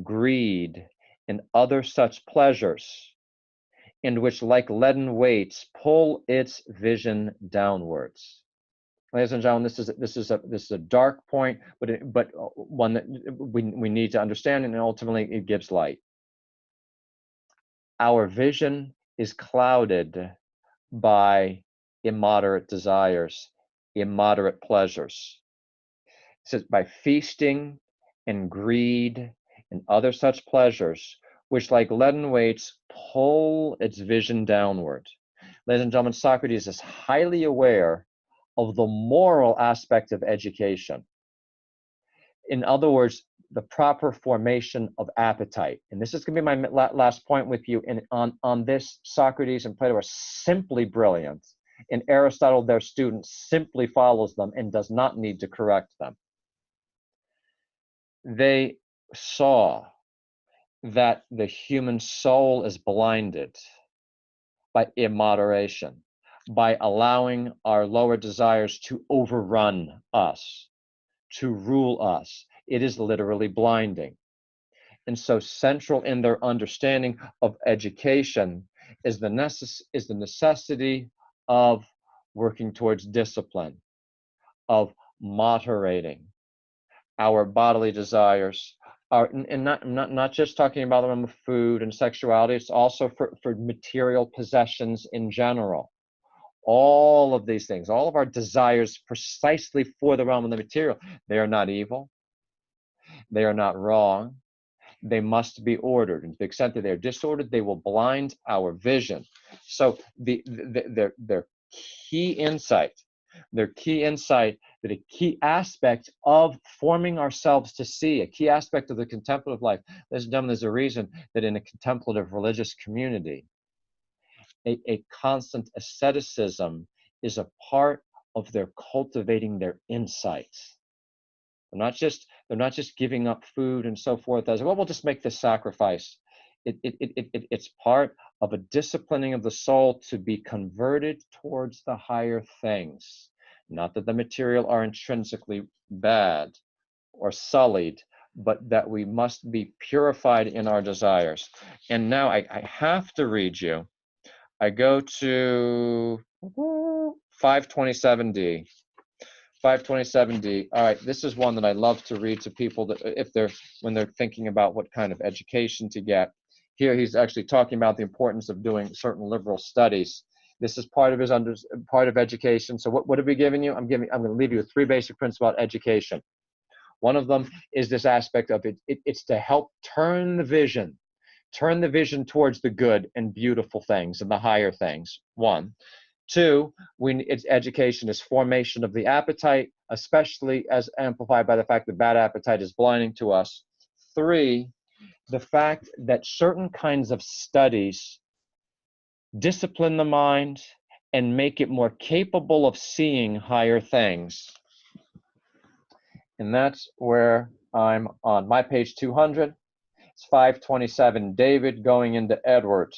greed, and other such pleasures, and which like leaden weights pull its vision downwards. Ladies and gentlemen, this is a dark point, but one that we need to understand, and ultimately it gives light. Our vision is clouded by immoderate desires, immoderate pleasures. It says by feasting and greed and other such pleasures, which like leaden weights pull its vision downward. Ladies and gentlemen, Socrates is highly aware of the moral aspect of education. In other words, the proper formation of appetite. And this is going to be my last point with you. And on this, Socrates and Plato are simply brilliant. And Aristotle, their student, simply follows them and does not need to correct them. They saw that the human soul is blinded by immoderation, by allowing our lower desires to overrun us, to rule us. It is literally blinding. And so central in their understanding of education is the necessity of working towards discipline, of moderating our bodily desires, and not just talking about the realm of food and sexuality, it's also for material possessions in general. All of these things, all of our desires precisely for the realm of the material, they are not evil, they are not wrong, they must be ordered. And to the extent that they're disordered, they will blind our vision. So their key insight, that a key aspect of forming ourselves to see, a key aspect of the contemplative life, ladies and gentlemen, there's a reason that in a contemplative religious community, a constant asceticism is a part of their cultivating their insights. They're not just giving up food and so forth as, well, we'll just make this sacrifice. It's part of a disciplining of the soul to be converted towards the higher things. Not that the material are intrinsically bad or sullied, but that we must be purified in our desires. And now I have to read you. I go to 527D. 527D. All right, this is one that I love to read to people that when they're thinking about what kind of education to get. Here he's actually talking about the importance of doing certain liberal studies. This is part of education. So what have we given you? I'm going to leave you with 3 basic principles about education. One of them is this aspect of it's to help turn the vision towards the good and beautiful things and the higher things. 1. 2, its education is formation of the appetite, especially as amplified by the fact that bad appetite is blinding to us. 3, the fact that certain kinds of studies discipline the mind and make it more capable of seeing higher things. And that's where I'm on my page 200. It's 527, David going into Edward.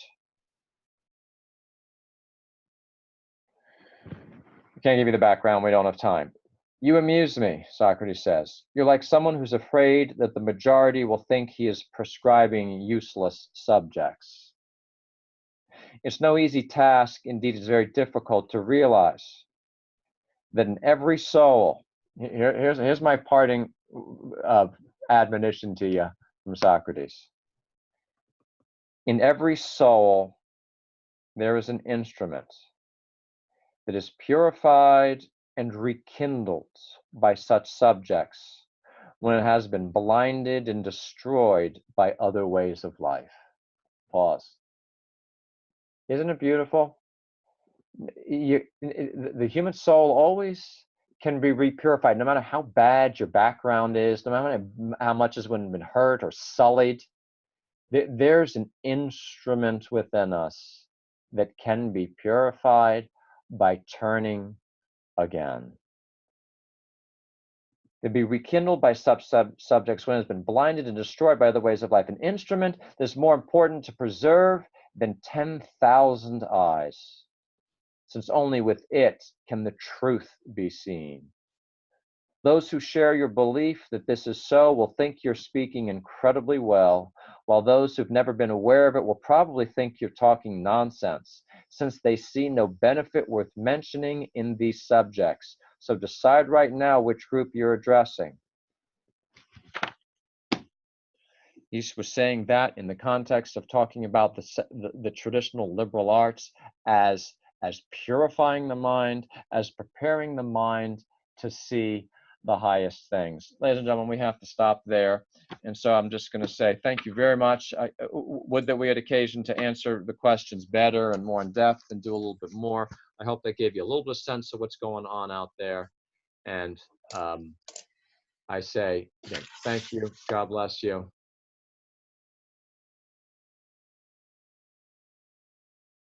I can't give you the background, we don't have time. You amuse me, Socrates says. You're like someone who's afraid that the majority will think he is prescribing useless subjects. It's no easy task, indeed it's very difficult to realize that in every soul, here's my parting admonition to you from Socrates. In every soul, there is an instrument that is purified and rekindled by such subjects when it has been blinded and destroyed by other ways of life. Pause. Isn't it beautiful? The human soul always can be repurified, no matter how bad your background is, no matter how much has been hurt or sullied. There's an instrument within us that can be purified by turning again. To be rekindled by subjects when it has been blinded and destroyed by the ways of life. An instrument that's more important to preserve than 10,000 eyes, since only with it can the truth be seen. Those who share your belief that this is so will think you're speaking incredibly well, while those who've never been aware of it will probably think you're talking nonsense, since they see no benefit worth mentioning in these subjects. So decide right now which group you're addressing. He was saying that in the context of talking about the traditional liberal arts as purifying the mind, as preparing the mind to see the highest things. Ladies and gentlemen, we have to stop there. And so I'm just going to say thank you very much. Would that we had occasion to answer the questions better and more in depth and do a little bit more. I hope that gave you a little bit of sense of what's going on out there. And I say, again, thank you. God bless you.